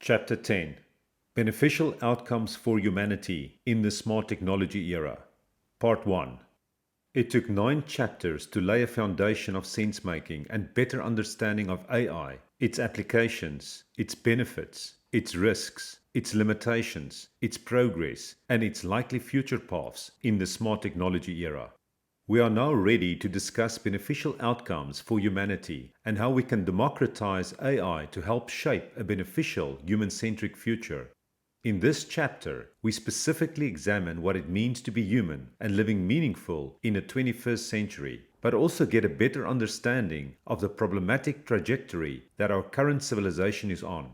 Chapter 10: Beneficial Outcomes for Humanity in the Smart Technology Era. Part 1. It took 9 chapters to lay a foundation of sense-making and better understanding of AI, its applications, its benefits, its risks, its limitations, its progress, and its likely future paths in the smart technology era. We are now ready to discuss beneficial outcomes for humanity and how we can democratize AI to help shape a beneficial human-centric future. In this chapter, we specifically examine what it means to be human and living meaningful in the 21st century, but also get a better understanding of the problematic trajectory that our current civilization is on.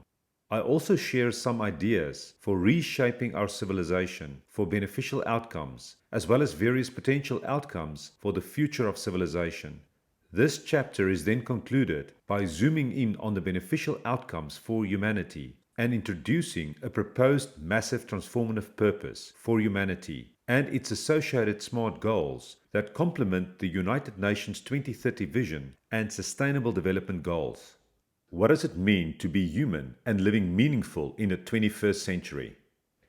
I also share some ideas for reshaping our civilization for beneficial outcomes, as well as various potential outcomes for the future of civilization. This chapter is then concluded by zooming in on the beneficial outcomes for humanity and introducing a proposed massive transformative purpose for humanity and its associated smart goals that complement the United Nations 2030 vision and Sustainable Development Goals. What does it mean to be human and living meaningful in the 21st century?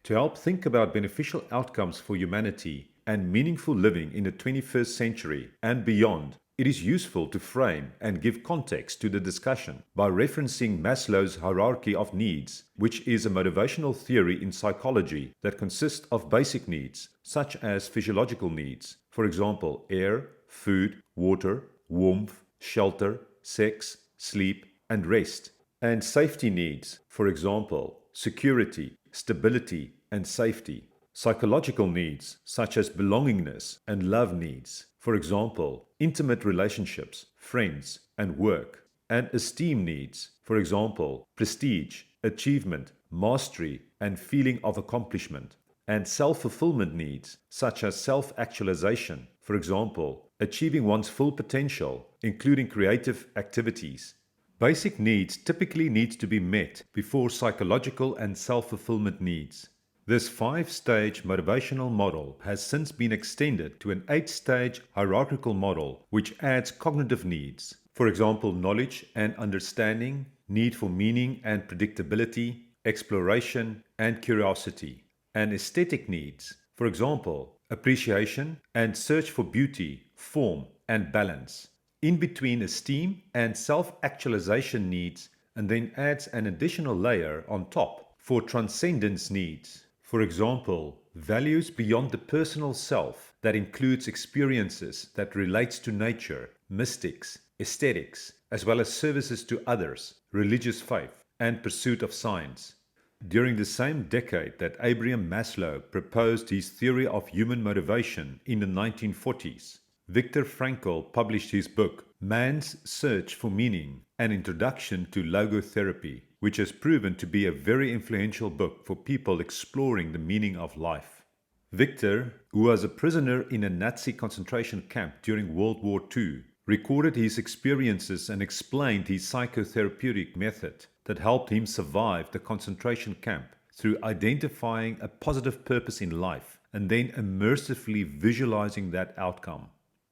To help think about beneficial outcomes for humanity and meaningful living in the 21st century and beyond, it is useful to frame and give context to the discussion by referencing Maslow's hierarchy of needs, which is a motivational theory in psychology that consists of basic needs, such as physiological needs, for example, air, food, water, warmth, shelter, sex, sleep, and rest, and safety needs, for example, security, stability, and safety. Psychological needs, such as belongingness and love needs, for example, intimate relationships, friends, and work, and esteem needs, for example, prestige, achievement, mastery, and feeling of accomplishment, and self-fulfillment needs, such as self-actualization, for example, achieving one's full potential, including creative activities. Basic needs typically need to be met before psychological and self-fulfillment needs. This 5-stage motivational model has since been extended to an 8-stage hierarchical model which adds cognitive needs, for example, knowledge and understanding, need for meaning and predictability, exploration and curiosity, and aesthetic needs, for example, appreciation and search for beauty, form, and balance. In between esteem and self-actualization needs, and then adds an additional layer on top for transcendence needs. For example, values beyond the personal self that includes experiences that relates to nature, mystics, aesthetics, as well as services to others, religious faith, and pursuit of science. During the same decade that Abraham Maslow proposed his theory of human motivation in the 1940s, Viktor Frankl published his book, Man's Search for Meaning, An Introduction to Logotherapy, which has proven to be a very influential book for people exploring the meaning of life. Viktor, who was a prisoner in a Nazi concentration camp during World War II, recorded his experiences and explained his psychotherapeutic method that helped him survive the concentration camp through identifying a positive purpose in life and then immersively visualizing that outcome.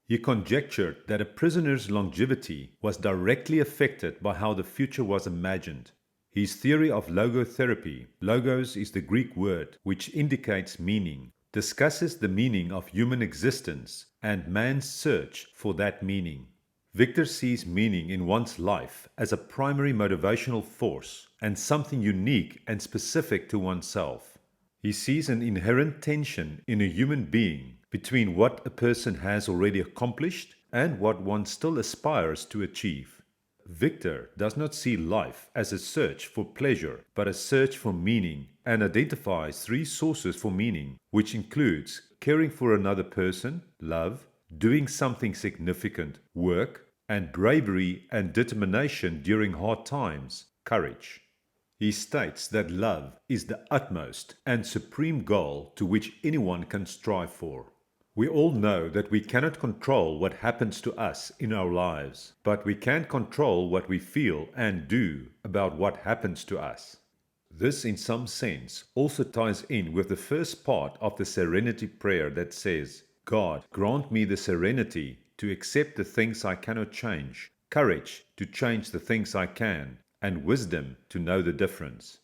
He conjectured that a prisoner's longevity was directly affected by how the future was imagined. His theory of logotherapy, logos is the Greek word which indicates meaning, discusses the meaning of human existence and man's search for that meaning. Viktor sees meaning in one's life as a primary motivational force and something unique and specific to oneself. He sees an inherent tension in a human being between what a person has already accomplished and what one still aspires to achieve. Viktor does not see life as a search for pleasure, but a search for meaning, and identifies 3 sources for meaning, which includes caring for another person, love, doing something significant, work, and bravery and determination during hard times, courage. He states that love is the utmost and supreme goal to which anyone can strive for. We all know that we cannot control what happens to us in our lives, but we can control what we feel and do about what happens to us. This, in some sense, also ties in with the first part of the Serenity Prayer that says, God, grant me the serenity to accept the things I cannot change, courage to change the things I can, and wisdom to know the difference.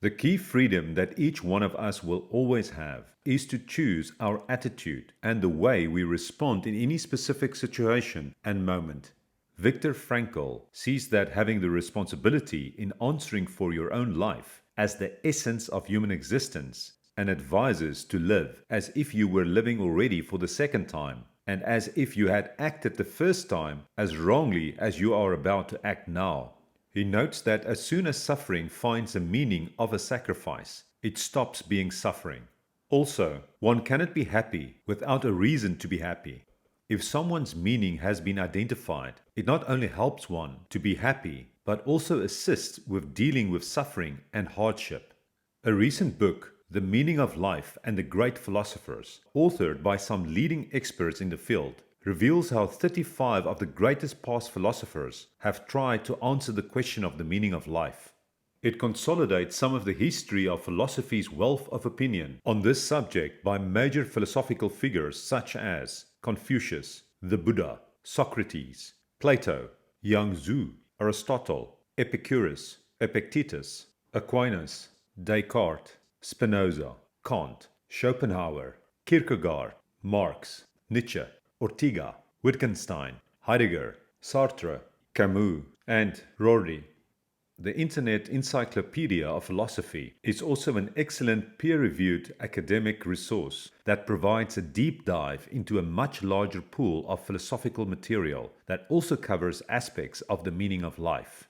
The key freedom that each one of us will always have is to choose our attitude and the way we respond in any specific situation and moment. Viktor Frankl sees that having the responsibility in answering for your own life as the essence of human existence and advises to live as if you were living already for the second time and as if you had acted the first time as wrongly as you are about to act now. He notes that as soon as suffering finds a meaning of a sacrifice, it stops being suffering. Also, one cannot be happy without a reason to be happy. If someone's meaning has been identified, it not only helps one to be happy, but also assists with dealing with suffering and hardship. A recent book, The Meaning of Life and the Great Philosophers, authored by some leading experts in the field, reveals how 35 of the greatest past philosophers have tried to answer the question of the meaning of life. It consolidates some of the history of philosophy's wealth of opinion on this subject by major philosophical figures such as Confucius, the Buddha, Socrates, Plato, Yang Zhu, Aristotle, Epicurus, Epictetus, Aquinas, Descartes, Spinoza, Kant, Schopenhauer, Kierkegaard, Marx, Nietzsche, Ortega, Wittgenstein, Heidegger, Sartre, Camus, and Rorty. The Internet Encyclopedia of Philosophy is also an excellent peer-reviewed academic resource that provides a deep dive into a much larger pool of philosophical material that also covers aspects of the meaning of life.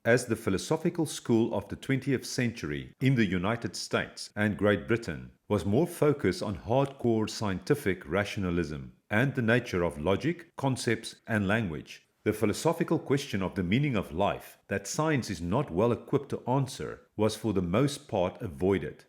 As the philosophical school of the 20th century in the United States and Great Britain was more focused on hardcore scientific rationalism and the nature of logic, concepts, and language, the philosophical question of the meaning of life that science is not well equipped to answer was for the most part avoided.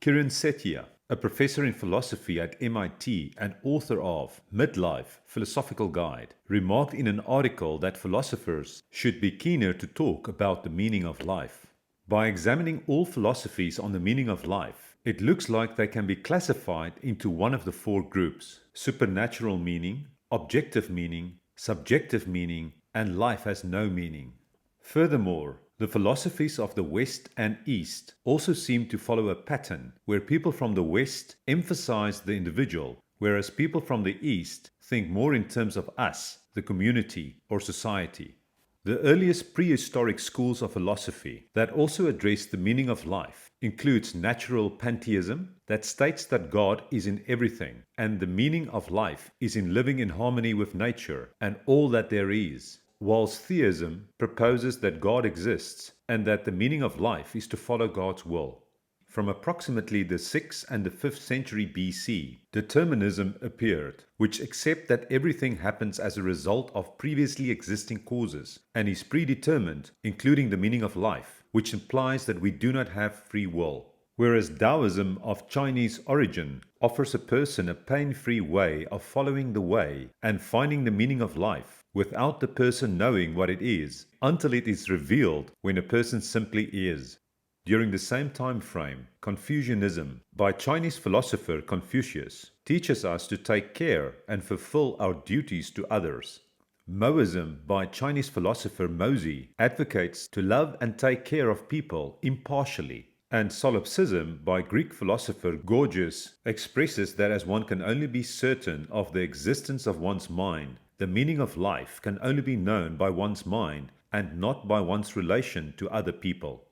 Kiran Setia, a professor in philosophy at MIT and author of Midlife Philosophical Guide, remarked in an article that philosophers should be keener to talk about the meaning of life. By examining all philosophies on the meaning of life, it looks like they can be classified into one of the four groups: supernatural meaning, objective meaning, subjective meaning, and life has no meaning. Furthermore, the philosophies of the West and East also seem to follow a pattern where people from the West emphasize the individual, whereas people from the East think more in terms of us, the community, or society. The earliest prehistoric schools of philosophy that also address the meaning of life includes natural pantheism that states that God is in everything and the meaning of life is in living in harmony with nature and all that there is, whilst theism proposes that God exists and that the meaning of life is to follow God's will. From approximately the 6th and the 5th century BC, determinism appeared, which accepts that everything happens as a result of previously existing causes and is predetermined, including the meaning of life, which implies that we do not have free will. Whereas Taoism of Chinese origin offers a person a pain-free way of following the way and finding the meaning of life without the person knowing what it is, until it is revealed when a person simply is. During the same time frame, Confucianism, by Chinese philosopher Confucius, teaches us to take care and fulfill our duties to others. Moism, by Chinese philosopher Mozi, advocates to love and take care of people impartially. And solipsism, by Greek philosopher Gorgias, expresses that as one can only be certain of the existence of one's mind, the meaning of life can only be known by one's mind and not by one's relation to other people.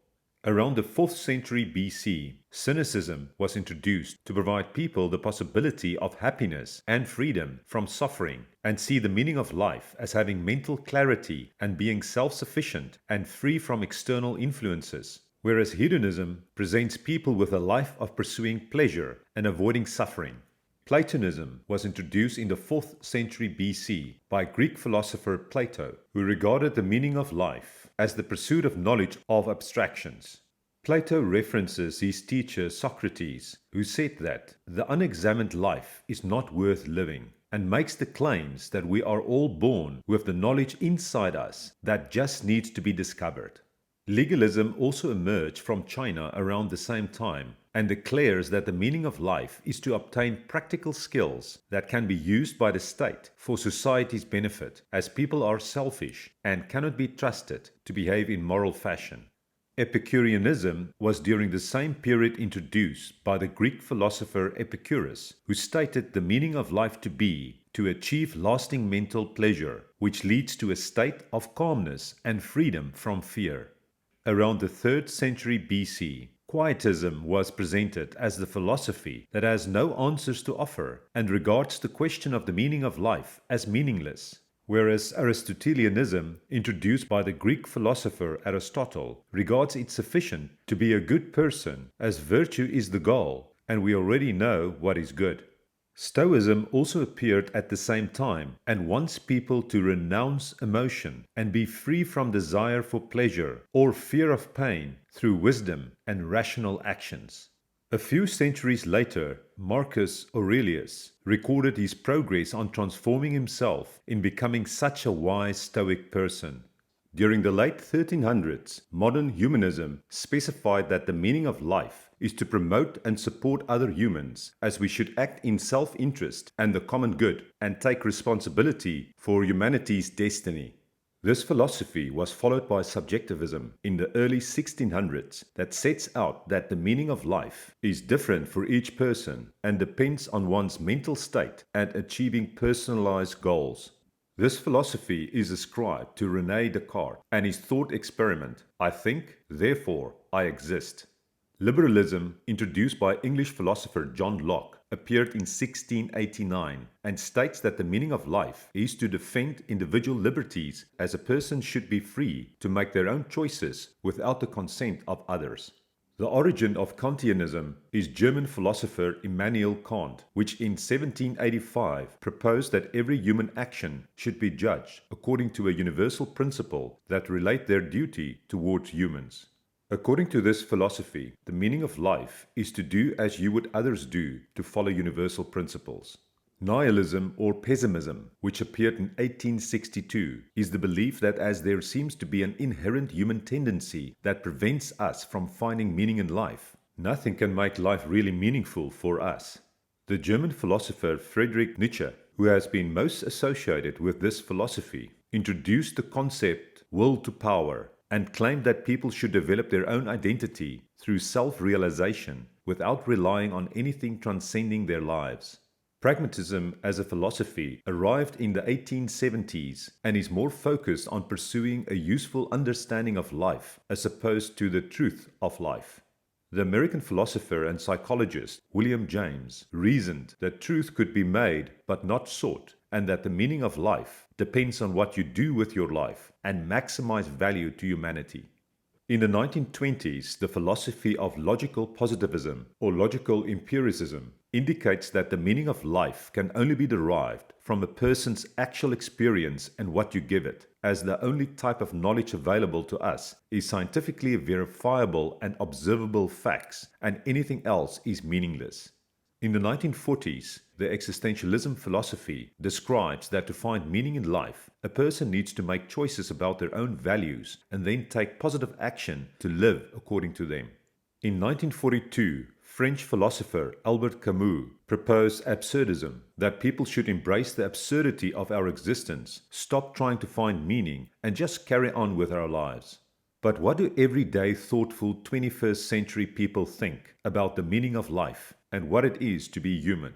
Around the 4th century BC, cynicism was introduced to provide people the possibility of happiness and freedom from suffering and see the meaning of life as having mental clarity and being self-sufficient and free from external influences, whereas hedonism presents people with a life of pursuing pleasure and avoiding suffering. Platonism was introduced in the 4th century BC by Greek philosopher Plato, who regarded the meaning of life as the pursuit of knowledge of abstractions. Plato references his teacher Socrates, who said that the unexamined life is not worth living, and makes the claims that we are all born with the knowledge inside us that just needs to be discovered. Legalism also emerged from China around the same time and declares that the meaning of life is to obtain practical skills that can be used by the state for society's benefit, as people are selfish and cannot be trusted to behave in moral fashion. Epicureanism was during the same period introduced by the Greek philosopher Epicurus, who stated the meaning of life to be to achieve lasting mental pleasure, which leads to a state of calmness and freedom from fear. Around the 3rd century BC, Quietism was presented as the philosophy that has no answers to offer and regards the question of the meaning of life as meaningless, whereas Aristotelianism, introduced by the Greek philosopher Aristotle, regards it sufficient to be a good person, as virtue is the goal, and we already know what is good. Stoicism also appeared at the same time and wants people to renounce emotion and be free from desire for pleasure or fear of pain through wisdom and rational actions. A few centuries later, Marcus Aurelius recorded his progress on transforming himself in becoming such a wise Stoic person. During the late 1300s, modern humanism specified that the meaning of life is to promote and support other humans, as we should act in self-interest and the common good and take responsibility for humanity's destiny. This philosophy was followed by subjectivism in the early 1600s that sets out that the meaning of life is different for each person and depends on one's mental state and achieving personalized goals. This philosophy is ascribed to René Descartes and his thought experiment, I think, therefore I exist. Liberalism, introduced by English philosopher John Locke, appeared in 1689 and states that the meaning of life is to defend individual liberties, as a person should be free to make their own choices without the consent of others. The origin of Kantianism is German philosopher Immanuel Kant, which in 1785 proposed that every human action should be judged according to a universal principle that relate their duty towards humans. According to this philosophy, the meaning of life is to do as you would others do, to follow universal principles. Nihilism or pessimism, which appeared in 1862, is the belief that as there seems to be an inherent human tendency that prevents us from finding meaning in life, nothing can make life really meaningful for us. The German philosopher Friedrich Nietzsche, who has been most associated with this philosophy, introduced the concept will to power and claimed that people should develop their own identity through self-realization without relying on anything transcending their lives. Pragmatism as a philosophy arrived in the 1870s and is more focused on pursuing a useful understanding of life as opposed to the truth of life. The American philosopher and psychologist William James reasoned that truth could be made but not sought, and that the meaning of life depends on what you do with your life and maximize value to humanity. In the 1920s, the philosophy of logical positivism or logical empiricism indicates that the meaning of life can only be derived from a person's actual experience and what you give it, as the only type of knowledge available to us is scientifically verifiable and observable facts, and anything else is meaningless. In the 1940s, the existentialism philosophy describes that to find meaning in life, a person needs to make choices about their own values and then take positive action to live according to them. In 1942, French philosopher Albert Camus proposed absurdism, that people should embrace the absurdity of our existence, stop trying to find meaning, and just carry on with our lives. But what do everyday thoughtful 21st century people think about the meaning of life and what it is to be human?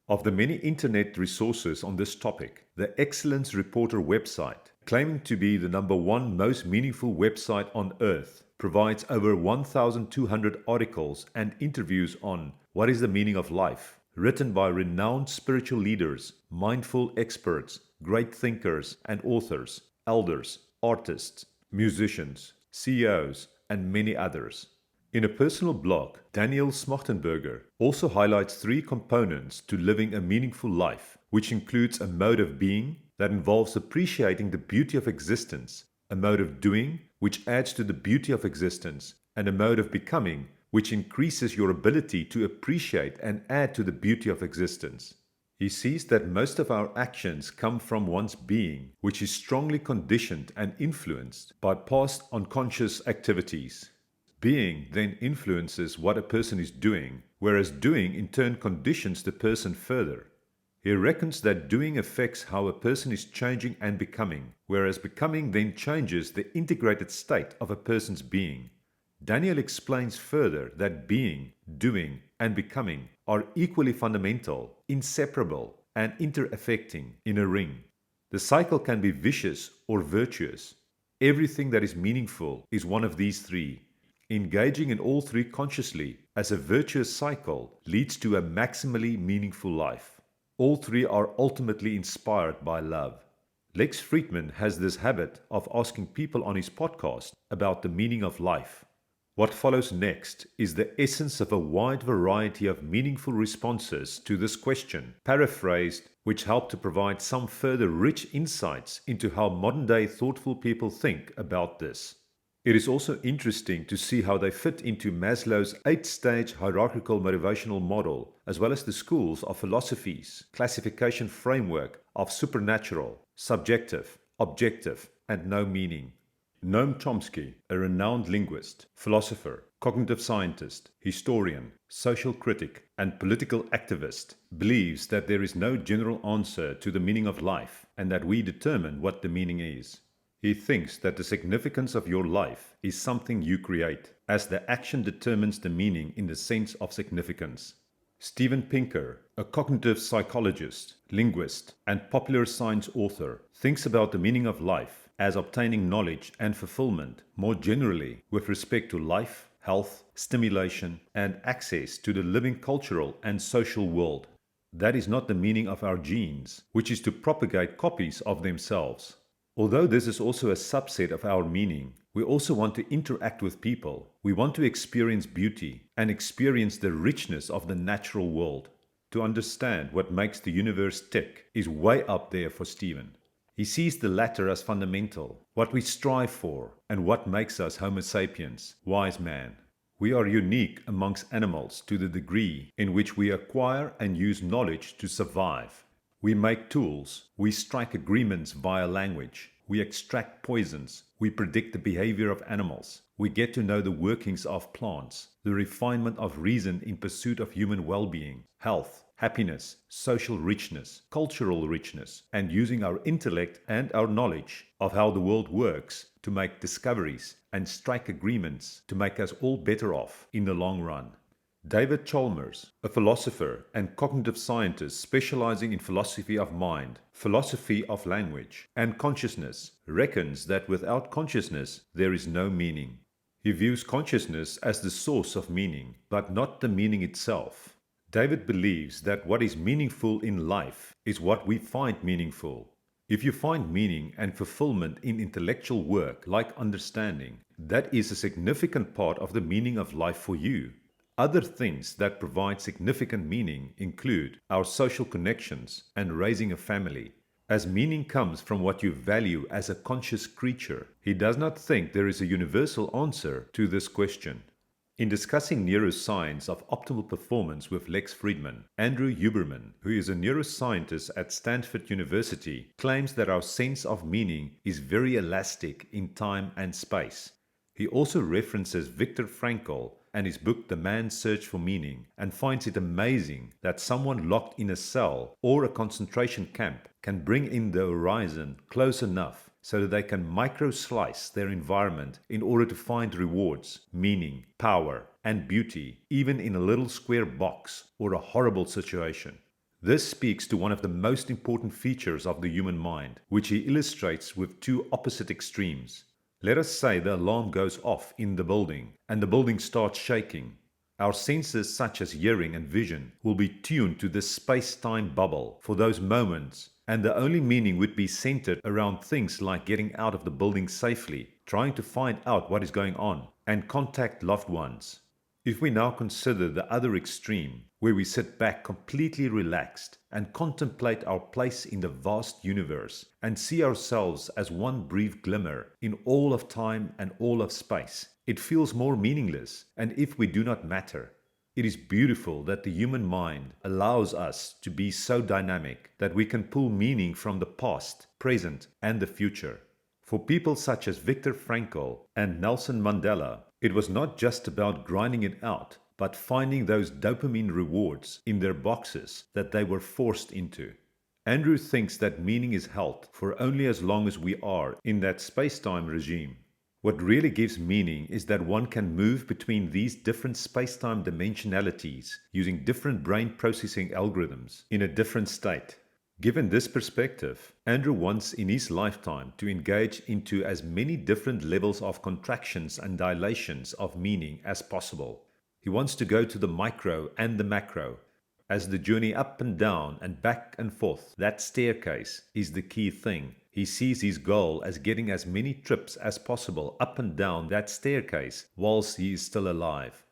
Of the many internet resources on this topic, the Excellence Reporter website, claiming to be the #1 most meaningful website on earth, provides over 1,200 articles and interviews on what is the meaning of life, written by renowned spiritual leaders, mindful experts, great thinkers and authors, elders, artists, musicians, CEOs, and many others. In a personal blog, Daniel Smachtenberger also highlights 3 components to living a meaningful life, which includes a mode of being that involves appreciating the beauty of existence, a mode of doing, which adds to the beauty of existence, and a mode of becoming, which increases your ability to appreciate and add to the beauty of existence. He sees that most of our actions come from one's being, which is strongly conditioned and influenced by past unconscious activities. Being then influences what a person is doing, whereas doing in turn conditions the person further. He reckons that doing affects how a person is changing and becoming, whereas becoming then changes the integrated state of a person's being. Daniel explains further that being, doing, and becoming are equally fundamental, inseparable, and inter-affecting in a ring. The cycle can be vicious or virtuous. Everything that is meaningful is one of these three. Engaging in all three consciously as a virtuous cycle leads to a maximally meaningful life. All three are ultimately inspired by love. Lex Fridman has this habit of asking people on his podcast about the meaning of life. What follows next is the essence of a wide variety of meaningful responses to this question, paraphrased, which help to provide some further rich insights into how modern-day thoughtful people think about this. It is also interesting to see how they fit into Maslow's 8-stage hierarchical motivational model, as well as the schools of philosophy's classification framework of supernatural, subjective, objective, and no meaning. Noam Chomsky, a renowned linguist, philosopher, cognitive scientist, historian, social critic, and political activist, believes that there is no general answer to the meaning of life and that we determine what the meaning is. He thinks that the significance of your life is something you create, as the action determines the meaning in the sense of significance. Steven Pinker, a cognitive psychologist, linguist, and popular science author, thinks about the meaning of life as obtaining knowledge and fulfillment more generally with respect to life, health, stimulation, and access to the living cultural and social world. That is not the meaning of our genes, which is to propagate copies of themselves. Although this is also a subset of our meaning, we also want to interact with people. We want to experience beauty and experience the richness of the natural world. To understand what makes the universe tick is way up there for Stephen. He sees the latter as fundamental, what we strive for, and what makes us Homo sapiens, wise man. We are unique amongst animals to the degree in which we acquire and use knowledge to survive. We make tools, we strike agreements via language, we extract poisons, we predict the behavior of animals, we get to know the workings of plants, the refinement of reason in pursuit of human well-being, health, happiness, social richness, cultural richness, and using our intellect and our knowledge of how the world works to make discoveries and strike agreements to make us all better off in the long run. David Chalmers, a philosopher and cognitive scientist specializing in philosophy of mind, philosophy of language, and consciousness, reckons that without consciousness there is no meaning. He views consciousness as the source of meaning, but not the meaning itself. David believes that what is meaningful in life is what we find meaningful. If you find meaning and fulfillment in intellectual work like understanding, that is a significant part of the meaning of life for you. Other things that provide significant meaning include our social connections and raising a family. As meaning comes from what you value as a conscious creature, he does not think there is a universal answer to this question. In discussing neuroscience of optimal performance with Lex Fridman, Andrew Huberman, who is a neuroscientist at Stanford University, claims that our sense of meaning is very elastic in time and space. He also references Viktor Frankl and his book The Man's Search for Meaning, and finds it amazing that someone locked in a cell or a concentration camp can bring in the horizon close enough so that they can micro-slice their environment in order to find rewards, meaning, power, and beauty, even in a little square box or a horrible situation. This speaks to one of the most important features of the human mind, which he illustrates with two opposite extremes. Let us say the alarm goes off in the building and the building starts shaking. Our senses such as hearing and vision will be tuned to this space-time bubble for those moments, and the only meaning would be centered around things like getting out of the building safely, trying to find out what is going on, and contact loved ones. If we now consider the other extreme, where we sit back completely relaxed and contemplate our place in the vast universe and see ourselves as one brief glimmer in all of time and all of space, it feels more meaningless, and if we do not matter. It is beautiful that the human mind allows us to be so dynamic that we can pull meaning from the past, present, and the future. For people such as Viktor Frankl and Nelson Mandela, it was not just about grinding it out, but finding those dopamine rewards in their boxes that they were forced into. Andrew thinks that meaning is held for only as long as we are in that space-time regime. What really gives meaning is that one can move between these different space-time dimensionalities using different brain processing algorithms in a different state. Given this perspective, Andrew wants in his lifetime to engage into as many different levels of contractions and dilations of meaning as possible. He wants to go to the micro and the macro. As the journey up and down and back and forth, that staircase is the key thing. He sees his goal as getting as many trips as possible up and down that staircase whilst he is still alive.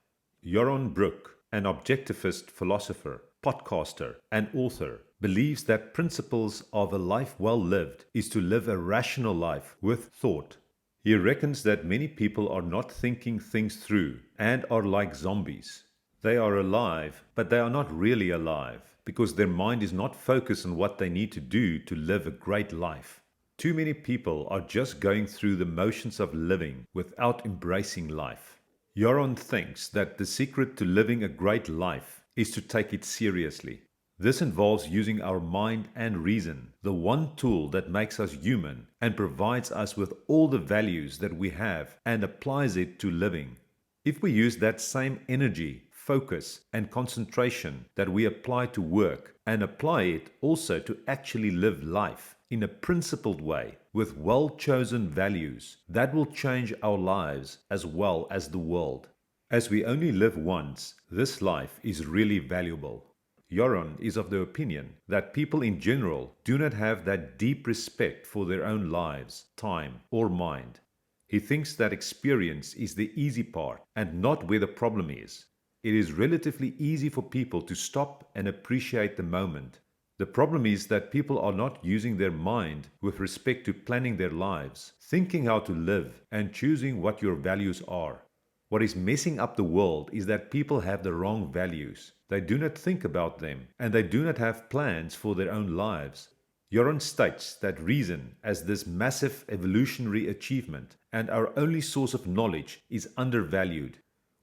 Yaron Brook, an objectivist philosopher, podcaster, and author, believes that principles of a life well lived is to live a rational life with thought. He reckons that many people are not thinking things through and are like zombies. They are alive, but they are not really alive because their mind is not focused on what they need to do to live a great life. Too many people are just going through the motions of living without embracing life. Yaron thinks that the secret to living a great life is to take it seriously. This involves using our mind and reason, the one tool that makes us human and provides us with all the values that we have and applies it to living. If we use that same energy, focus, and concentration that we apply to work and apply it also to actually live life in a principled way with well-chosen values, that will change our lives as well as the world. As we only live once, this life is really valuable. Yaron is of the opinion that people in general do not have that deep respect for their own lives, time, or mind. He thinks that experience is the easy part and not where the problem is. It is relatively easy for people to stop and appreciate the moment. The problem is that people are not using their mind with respect to planning their lives, thinking how to live, and choosing what your values are. What is messing up the world is that people have the wrong values. They do not think about them, and they do not have plans for their own lives. Yaron states that reason, as this massive evolutionary achievement and our only source of knowledge, is undervalued.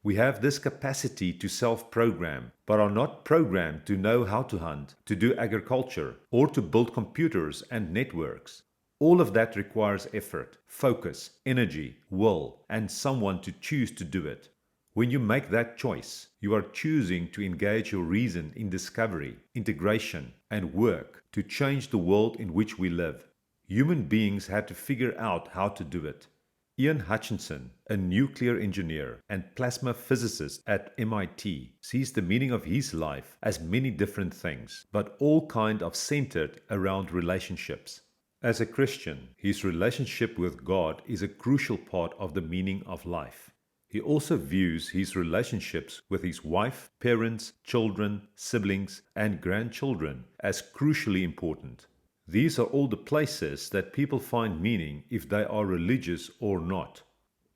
We have this capacity to self-program, but are not programmed to know how to hunt, to do agriculture, or to build computers and networks. All of that requires effort, focus, energy, will, and someone to choose to do it. When you make that choice, you are choosing to engage your reason in discovery, integration, and work to change the world in which we live. Human beings had to figure out how to do it. Ian Hutchinson, a nuclear engineer and plasma physicist at MIT, sees the meaning of his life as many different things, but all kind of centered around relationships. As a Christian, his relationship with God is a crucial part of the meaning of life. He also views his relationships with his wife, parents, children, siblings, and grandchildren as crucially important. These are all the places that people find meaning if they are religious or not.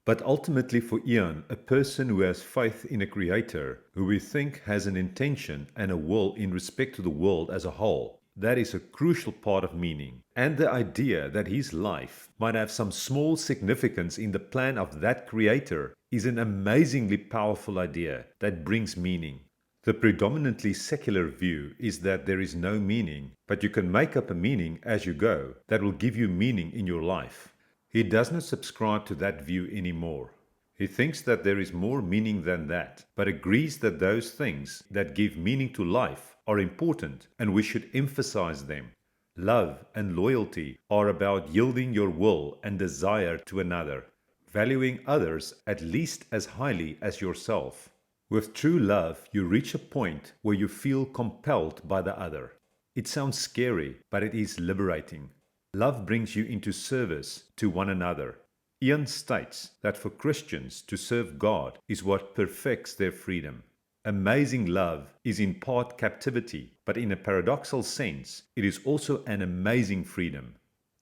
But ultimately for Ian, a person who has faith in a creator, who we think has an intention and a will in respect to the world as a whole, that is a crucial part of meaning. And the idea that his life might have some small significance in the plan of that creator is an amazingly powerful idea that brings meaning. The predominantly secular view is that there is no meaning, but you can make up a meaning as you go that will give you meaning in your life. He does not subscribe to that view anymore. He thinks that there is more meaning than that, but agrees that those things that give meaning to life are important and we should emphasize them. Love and loyalty are about yielding your will and desire to another, valuing others at least as highly as yourself. With true love, you reach a point where you feel compelled by the other. It sounds scary, but it is liberating. Love brings you into service to one another. Ian states that for Christians to serve God is what perfects their freedom. Amazing love is in part captivity, but in a paradoxical sense, it is also an amazing freedom.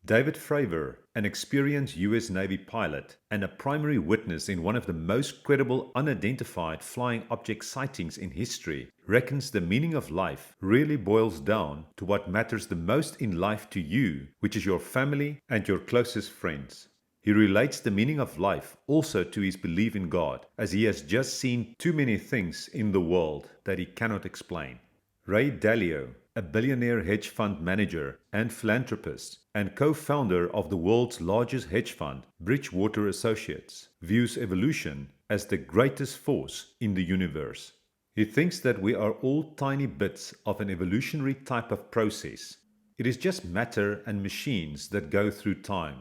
David Fravor, an experienced US Navy pilot and a primary witness in one of the most credible unidentified flying object sightings in history, reckons the meaning of life really boils down to what matters the most in life to you, which is your family and your closest friends. He relates the meaning of life also to his belief in God, as he has just seen too many things in the world that he cannot explain. Ray Dalio, a billionaire hedge fund manager and philanthropist, and co-founder of the world's largest hedge fund, Bridgewater Associates, views evolution as the greatest force in the universe. He thinks that we are all tiny bits of an evolutionary type of process. It is just matter and machines that go through time.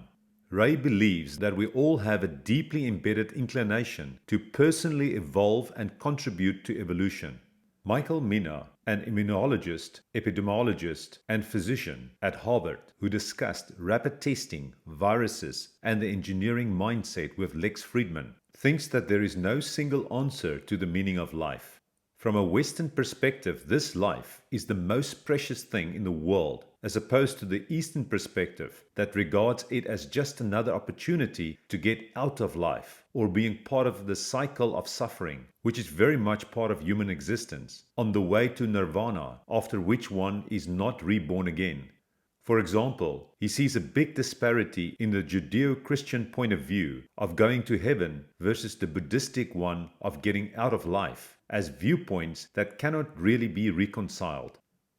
Ray believes that we all have a deeply embedded inclination to personally evolve and contribute to evolution. Michael Mina, an immunologist, epidemiologist, and physician at Harvard, who discussed rapid testing, viruses, and the engineering mindset with Lex Fridman, thinks that there is no single answer to the meaning of life. From a Western perspective, this life is the most precious thing in the world, as opposed to the Eastern perspective that regards it as just another opportunity to get out of life, or being part of the cycle of suffering, which is very much part of human existence, on the way to nirvana, after which one is not reborn again. For example, he sees a big disparity in the Judeo-Christian point of view of going to heaven versus the Buddhistic one of getting out of life, as viewpoints that cannot really be reconciled.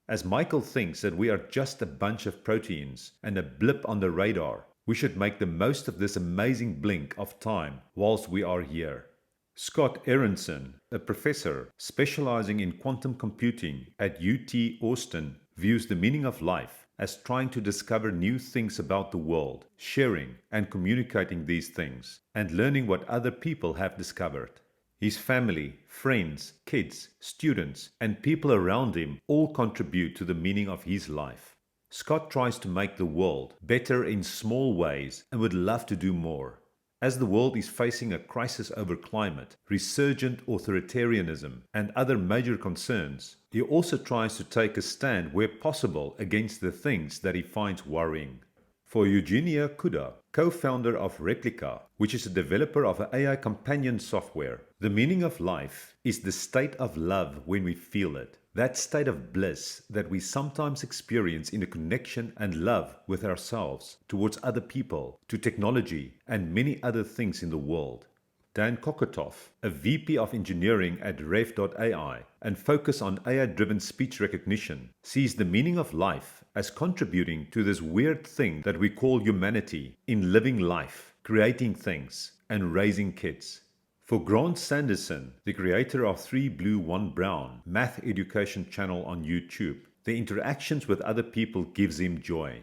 As Michael thinks that we are just a bunch of proteins and a blip on the radar, we should make the most of this amazing blink of time whilst we are here. Scott Aronson, a professor specializing in quantum computing at UT Austin, views the meaning of life as trying to discover new things about the world, sharing and communicating these things, and learning what other people have discovered. His family, friends, kids, students, and people around him all contribute to the meaning of his life. Scott tries to make the world better in small ways and would love to do more. As the world is facing a crisis over climate, resurgent authoritarianism, and other major concerns, he also tries to take a stand where possible against the things that he finds worrying. For Eugenia Kuda, co-founder of Replica, which is a developer of AI companion software, the meaning of life is the state of love when we feel it. That state of bliss that we sometimes experience in a connection and love with ourselves, towards other people, to technology, and many other things in the world. Dan Kokotov, a VP of engineering at Rev.ai and focus on AI-driven speech recognition, sees the meaning of life as contributing to this weird thing that we call humanity in living life, creating things, and raising kids. For Grant Sanderson, the creator of 3 Blue 1 Brown math education channel on YouTube, the interactions with other people gives him joy.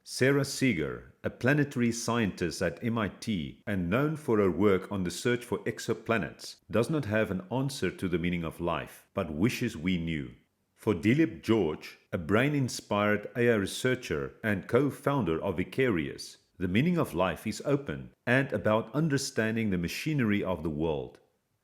Sarah Seeger, a planetary scientist at MIT and known for her work on the search for exoplanets, does not have an answer to the meaning of life, but wishes we knew. For Dilip George, a brain-inspired AI researcher and co-founder of Vicarious, the meaning of life is open and about understanding the machinery of the world.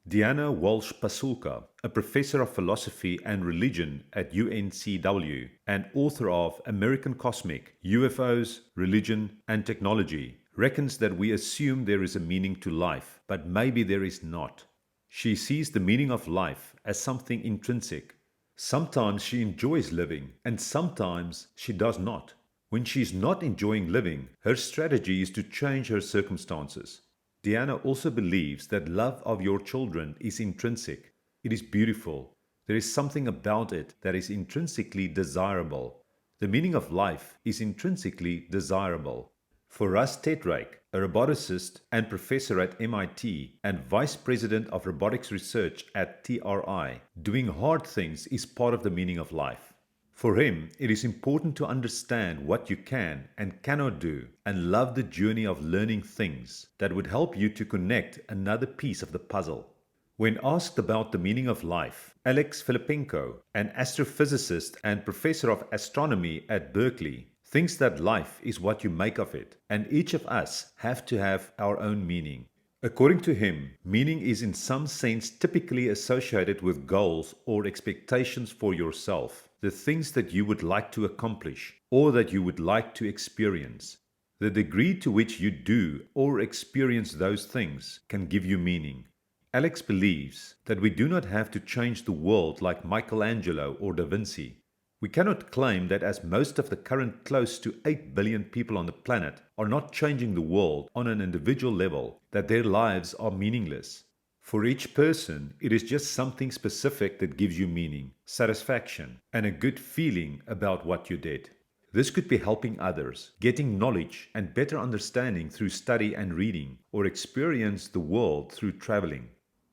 Diana Walsh-Pasulka, a professor of philosophy and religion at UNCW and author of American Cosmic, UFOs, Religion and Technology, reckons that we assume there is a meaning to life, but maybe there is not. She sees the meaning of life as something intrinsic. Sometimes she enjoys living, and sometimes she does not. When she is not enjoying living, her strategy is to change her circumstances. Diana also believes that love of your children is intrinsic. It is beautiful. There is something about it that is intrinsically desirable. The meaning of life is intrinsically desirable. For Russ Tetrake, a roboticist and professor at MIT and vice president of robotics research at TRI, doing hard things is part of the meaning of life. For him, it is important to understand what you can and cannot do and love the journey of learning things that would help you to connect another piece of the puzzle. When asked about the meaning of life, Alex Filippenko, an astrophysicist and professor of astronomy at Berkeley, thinks that life is what you make of it, and each of us have to have our own meaning. According to him, meaning is in some sense typically associated with goals or expectations for yourself, the things that you would like to accomplish or that you would like to experience. The degree to which you do or experience those things can give you meaning. Alex believes that we do not have to change the world like Michelangelo or Da Vinci. We cannot claim that as most of the current close to 8 billion people on the planet are not changing the world on an individual level, that their lives are meaningless. For each person, it is just something specific that gives you meaning, satisfaction, and a good feeling about what you did. This could be helping others, getting knowledge and better understanding through study and reading, or experience the world through traveling.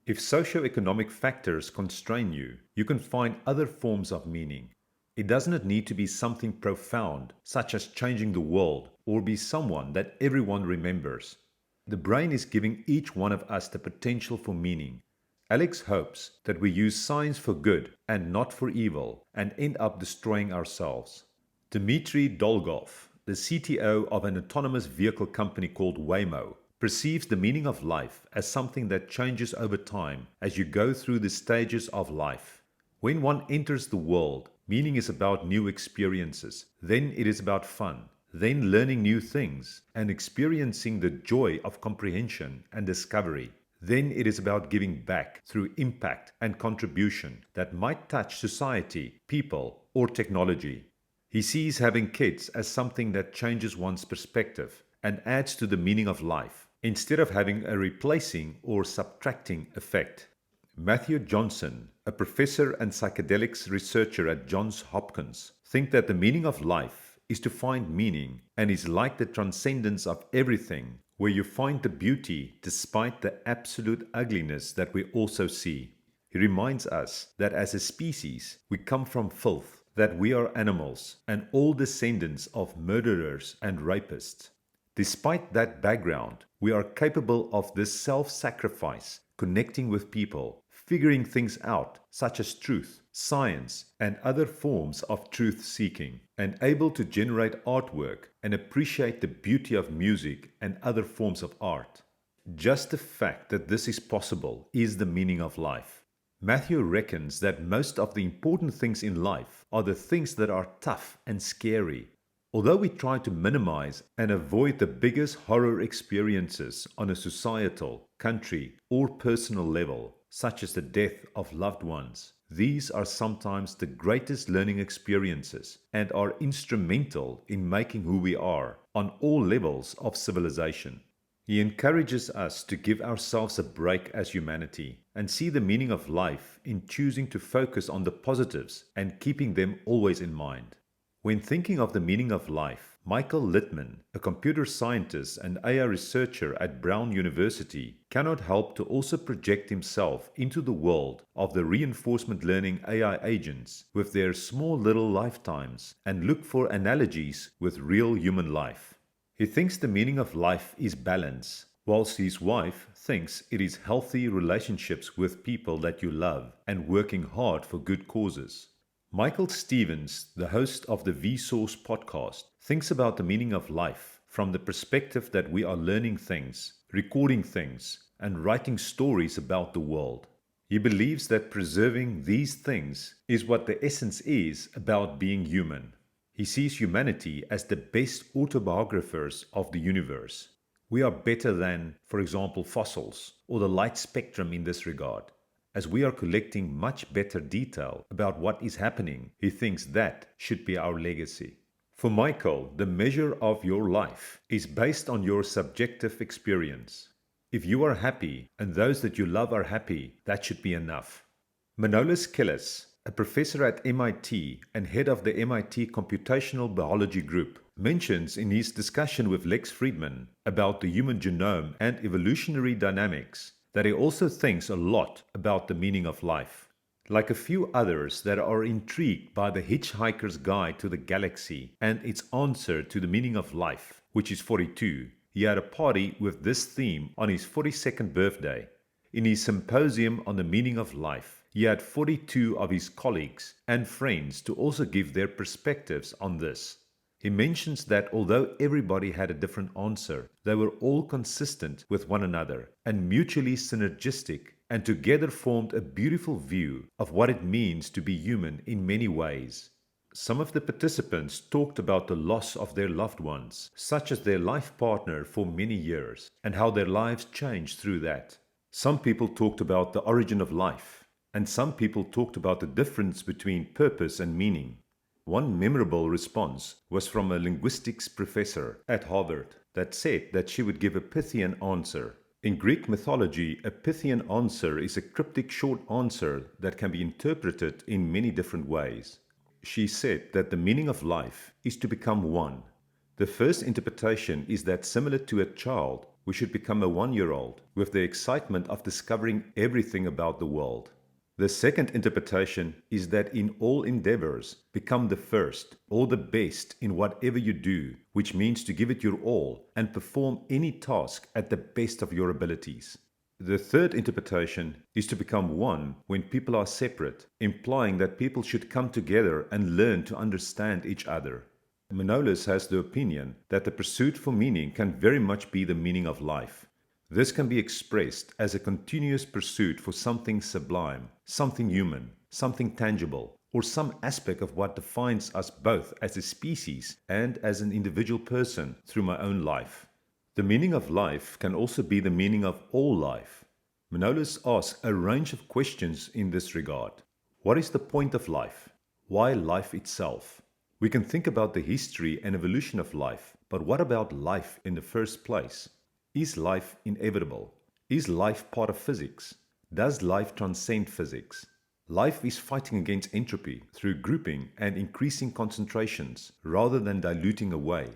If socioeconomic factors constrain you, you can find other forms of meaning. It doesn't need to be something profound, such as changing the world, or be someone that everyone remembers. The brain is giving each one of us the potential for meaning. Alex hopes that we use science for good and not for evil and end up destroying ourselves. Dmitry Dolgov, the CTO of an autonomous vehicle company called Waymo, perceives the meaning of life as something that changes over time as you go through the stages of life. When one enters the world, meaning is about new experiences. Then it is about fun. Then learning new things and experiencing the joy of comprehension and discovery. Then it is about giving back through impact and contribution that might touch society, people, or technology. He sees having kids as something that changes one's perspective and adds to the meaning of life, instead of having a replacing or subtracting effect. Matthew Johnson, a professor and psychedelics researcher at Johns Hopkins, thinks that the meaning of life is to find meaning and is like the transcendence of everything, where you find the beauty despite the absolute ugliness that we also see. He reminds us that as a species, we come from filth, that we are animals and all descendants of murderers and rapists. Despite that background, we are capable of this self-sacrifice, connecting with people, figuring things out, such as truth, science, and other forms of truth-seeking, and able to generate artwork and appreciate the beauty of music and other forms of art. Just the fact that this is possible is the meaning of life. Matthew reckons that most of the important things in life are the things that are tough and scary. Although we try to minimize and avoid the biggest horror experiences on a societal, country, or personal level, such as the death of loved ones, these are sometimes the greatest learning experiences and are instrumental in making who we are on all levels of civilization. He encourages us to give ourselves a break as humanity and see the meaning of life in choosing to focus on the positives and keeping them always in mind. When thinking of the meaning of life, Michael Littman, a computer scientist and AI researcher at Brown University, cannot help to also project himself into the world of the reinforcement learning AI agents with their small little lifetimes and look for analogies with real human life. He thinks the meaning of life is balance, whilst his wife thinks it is healthy relationships with people that you love and working hard for good causes. Michael Stevens, the host of the Vsauce podcast, thinks about the meaning of life from the perspective that we are learning things, recording things, and writing stories about the world. He believes that preserving these things is what the essence is about being human. He sees humanity as the best autobiographers of the universe. We are better than, for example, fossils or the light spectrum in this regard. As we are collecting much better detail about what is happening, he thinks that should be our legacy. For Michael, the measure of your life is based on your subjective experience. If you are happy and those that you love are happy, that should be enough. Manolis Killis, a professor at MIT and head of the MIT Computational Biology Group, mentions in his discussion with Lex Fridman about the human genome and evolutionary dynamics that he also thinks a lot about the meaning of life. Like a few others that are intrigued by The Hitchhiker's Guide to the Galaxy and its answer to the meaning of life, which is 42, he had a party with this theme on his 42nd birthday. In his symposium on the meaning of life, he had 42 of his colleagues and friends to also give their perspectives on this. He mentions that although everybody had a different answer, they were all consistent with one another and mutually synergistic, and together formed a beautiful view of what it means to be human in many ways. Some of the participants talked about the loss of their loved ones, such as their life partner for many years, and how their lives changed through that. Some people talked about the origin of life, and some people talked about the difference between purpose and meaning. One memorable response was from a linguistics professor at Harvard that said that she would give a Pythian answer. In Greek mythology, a Pythian answer is a cryptic short answer that can be interpreted in many different ways. She said that the meaning of life is to become one. The first interpretation is that similar to a child, we should become a 1-year-old with the excitement of discovering everything about the world. The second interpretation is that in all endeavors, become the first or the best in whatever you do, which means to give it your all and perform any task at the best of your abilities. The third interpretation is to become one when people are separate, implying that people should come together and learn to understand each other. Manolis has the opinion that the pursuit for meaning can very much be the meaning of life. This can be expressed as a continuous pursuit for something sublime, something human, something tangible, or some aspect of what defines us both as a species and as an individual person through my own life. The meaning of life can also be the meaning of all life. Manolis asks a range of questions in this regard. What is the point of life? Why life itself? We can think about the history and evolution of life, but what about life in the first place? Is life inevitable? Is life part of physics? Does life transcend physics? Life is fighting against entropy through grouping and increasing concentrations rather than diluting away.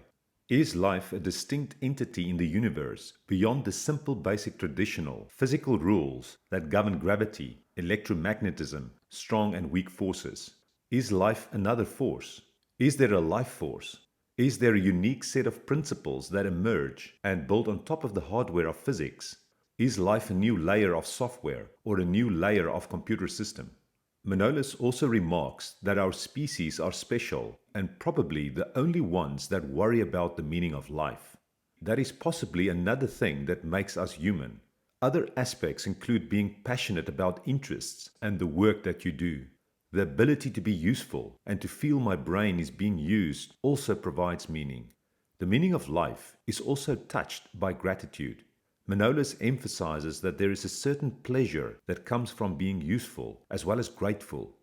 Is life a distinct entity in the universe beyond the simple basic traditional physical rules that govern gravity, electromagnetism, strong and weak forces? Is life another force? Is there a life force? Is there a unique set of principles that emerge and build on top of the hardware of physics? Is life a new layer of software or a new layer of computer system? Manolis also remarks that our species are special and probably the only ones that worry about the meaning of life. That is possibly another thing that makes us human. Other aspects include being passionate about interests and the work that you do. The ability to be useful and to feel my brain is being used also provides meaning. The meaning of life is also touched by gratitude. Manolis emphasizes that there is a certain pleasure that comes from being useful as well as grateful.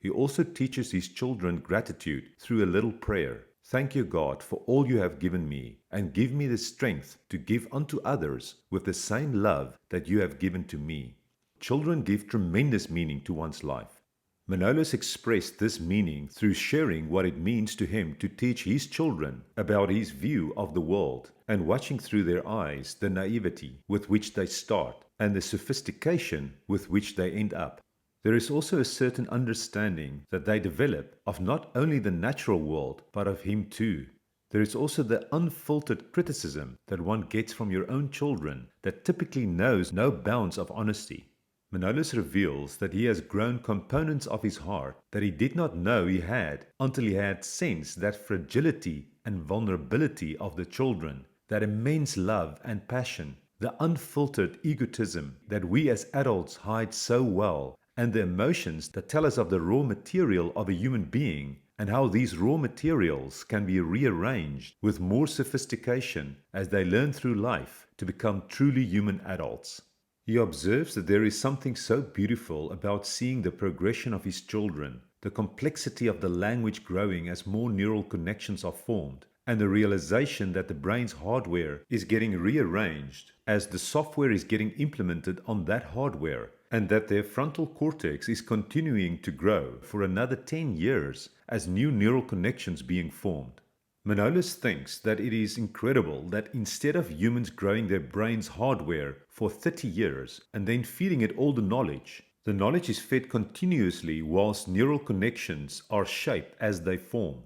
He also teaches his children gratitude through a little prayer. Thank you, God, for all you have given me, and give me the strength to give unto others with the same love that you have given to me. Children give tremendous meaning to one's life. Manolis expressed this meaning through sharing what it means to him to teach his children about his view of the world and watching through their eyes the naivety with which they start and the sophistication with which they end up. There is also a certain understanding that they develop of not only the natural world but of him too. There is also the unfiltered criticism that one gets from your own children that typically knows no bounds of honesty. Manolis reveals that he has grown components of his heart that he did not know he had until he had sensed that fragility and vulnerability of the children, that immense love and passion, the unfiltered egotism that we as adults hide so well, and the emotions that tell us of the raw material of a human being and how these raw materials can be rearranged with more sophistication as they learn through life to become truly human adults. He observes that there is something so beautiful about seeing the progression of his children, the complexity of the language growing as more neural connections are formed, and the realization that the brain's hardware is getting rearranged as the software is getting implemented on that hardware, and that their frontal cortex is continuing to grow for another 10 years as new neural connections being formed. Manolis thinks that it is incredible that instead of humans growing their brain's hardware for 30 years and then feeding it all the knowledge is fed continuously whilst neural connections are shaped as they form.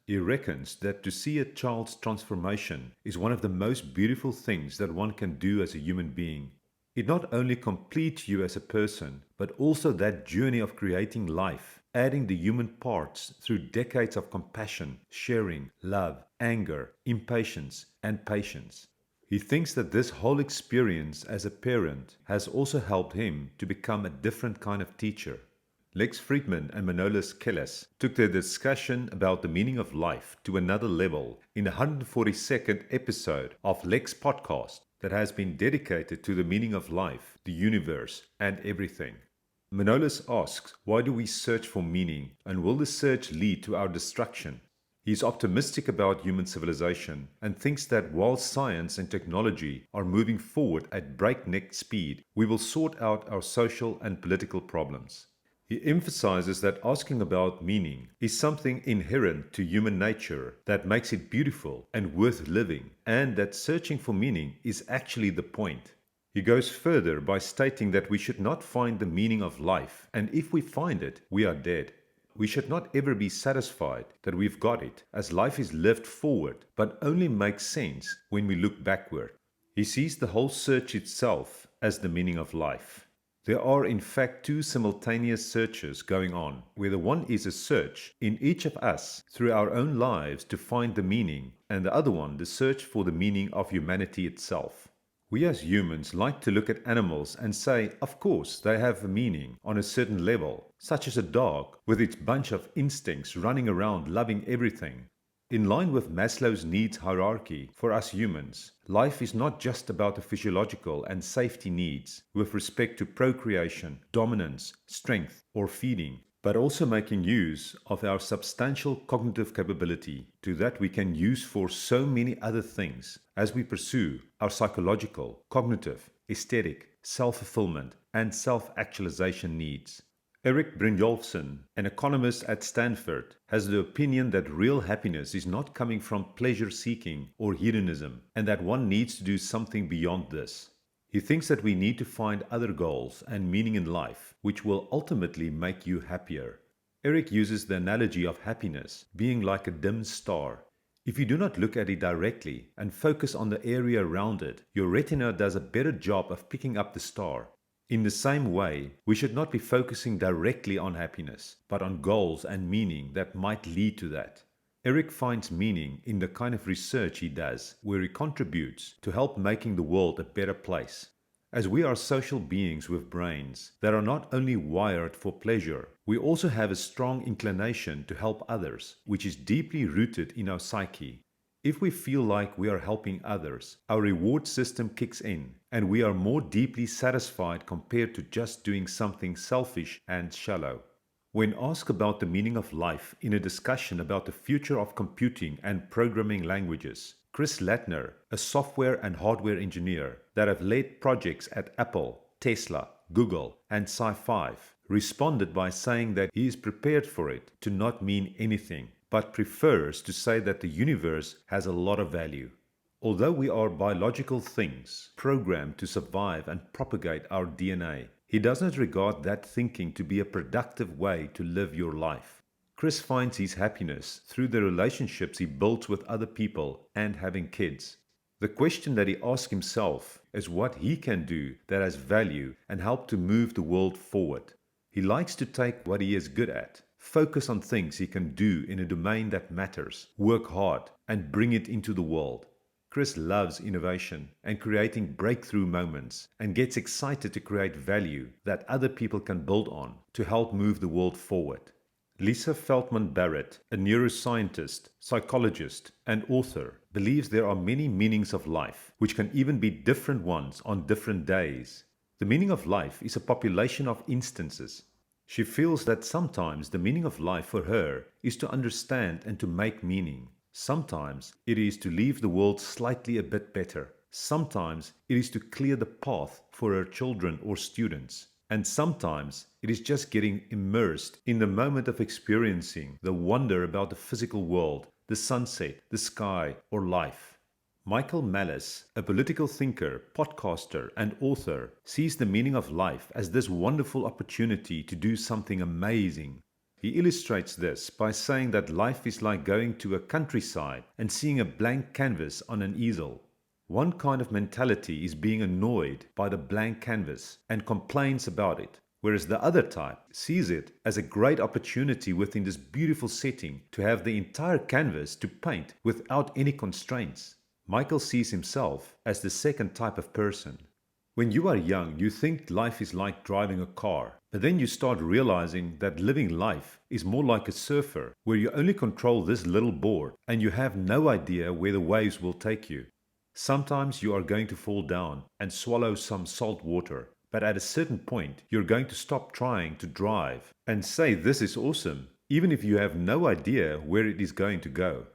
He reckons that to see a child's transformation is one of the most beautiful things that one can do as a human being. It not only completes you as a person, but also that journey of creating life, adding the human parts through decades of compassion, sharing, love, anger, impatience, and patience. He thinks that this whole experience as a parent has also helped him to become a different kind of teacher. Lex Friedman and Manolis Kellis took their discussion about the meaning of life to another level in the 142nd episode of Lex Podcast that has been dedicated to the meaning of life, the universe, and everything. Manolis asks, why do we search for meaning, and will the search lead to our destruction? He is optimistic about human civilization and thinks that while science and technology are moving forward at breakneck speed, we will sort out our social and political problems. He emphasizes that asking about meaning is something inherent to human nature that makes it beautiful and worth living, and that searching for meaning is actually the point. He goes further by stating that we should not find the meaning of life, and if we find it, we are dead. We should not ever be satisfied that we've got it, as life is lived forward, but only makes sense when we look backward. He sees the whole search itself as the meaning of life. There are in fact two simultaneous searches going on, where the one is a search in each of us through our own lives to find the meaning, and the other one the search for the meaning of humanity itself. We as humans like to look at animals and say, of course, they have a meaning on a certain level, such as a dog with its bunch of instincts running around loving everything. In line with Maslow's needs hierarchy, for us humans, life is not just about the physiological and safety needs with respect to procreation, dominance, strength, or feeding, but also making use of our substantial cognitive capability to that we can use for so many other things as we pursue our psychological, cognitive, aesthetic, self-fulfillment, and self-actualization needs. Erik Brynjolfsson, an economist at Stanford, has the opinion that real happiness is not coming from pleasure-seeking or hedonism, and that one needs to do something beyond this. He thinks that we need to find other goals and meaning in life, which will ultimately make you happier. Erik uses the analogy of happiness being like a dim star. If you do not look at it directly and focus on the area around it, your retina does a better job of picking up the star. In the same way, we should not be focusing directly on happiness, but on goals and meaning that might lead to that. Erik finds meaning in the kind of research he does, where he contributes to help making the world a better place. As we are social beings with brains that are not only wired for pleasure, we also have a strong inclination to help others, which is deeply rooted in our psyche. If we feel like we are helping others, our reward system kicks in, and we are more deeply satisfied compared to just doing something selfish and shallow. When asked about the meaning of life in a discussion about the future of computing and programming languages, Chris Latner, a software and hardware engineer that have led projects at Apple, Tesla, Google, and Sci5, responded by saying that he is prepared for it to not mean anything, but prefers to say that the universe has a lot of value. Although we are biological things programmed to survive and propagate our DNA, he does not regard that thinking to be a productive way to live your life. Chris finds his happiness through the relationships he builds with other people and having kids. The question that he asks himself is what he can do that has value and help to move the world forward. He likes to take what he is good at, focus on things he can do in a domain that matters, work hard, and bring it into the world. Chris loves innovation and creating breakthrough moments and gets excited to create value that other people can build on to help move the world forward. Lisa Feldman Barrett, a neuroscientist, psychologist, and author, believes there are many meanings of life, which can even be different ones on different days. The meaning of life is a population of instances. She feels that sometimes the meaning of life for her is to understand and to make meaning. Sometimes it is to leave the world slightly a bit better. Sometimes it is to clear the path for her children or students. And sometimes it is just getting immersed in the moment of experiencing the wonder about the physical world, the sunset, the sky, or life. Michael Malice, a political thinker, podcaster, and author, sees the meaning of life as this wonderful opportunity to do something amazing. He illustrates this by saying that life is like going to a countryside and seeing a blank canvas on an easel. One kind of mentality is being annoyed by the blank canvas and complains about it, whereas the other type sees it as a great opportunity within this beautiful setting to have the entire canvas to paint without any constraints. Michael sees himself as the second type of person. When you are young, you think life is like driving a car, but then you start realizing that living life is more like a surfer, where you only control this little board and you have no idea where the waves will take you. Sometimes you are going to fall down and swallow some salt water, but at a certain point you're going to stop trying to drive and say this is awesome even if you have no idea where it is going to go.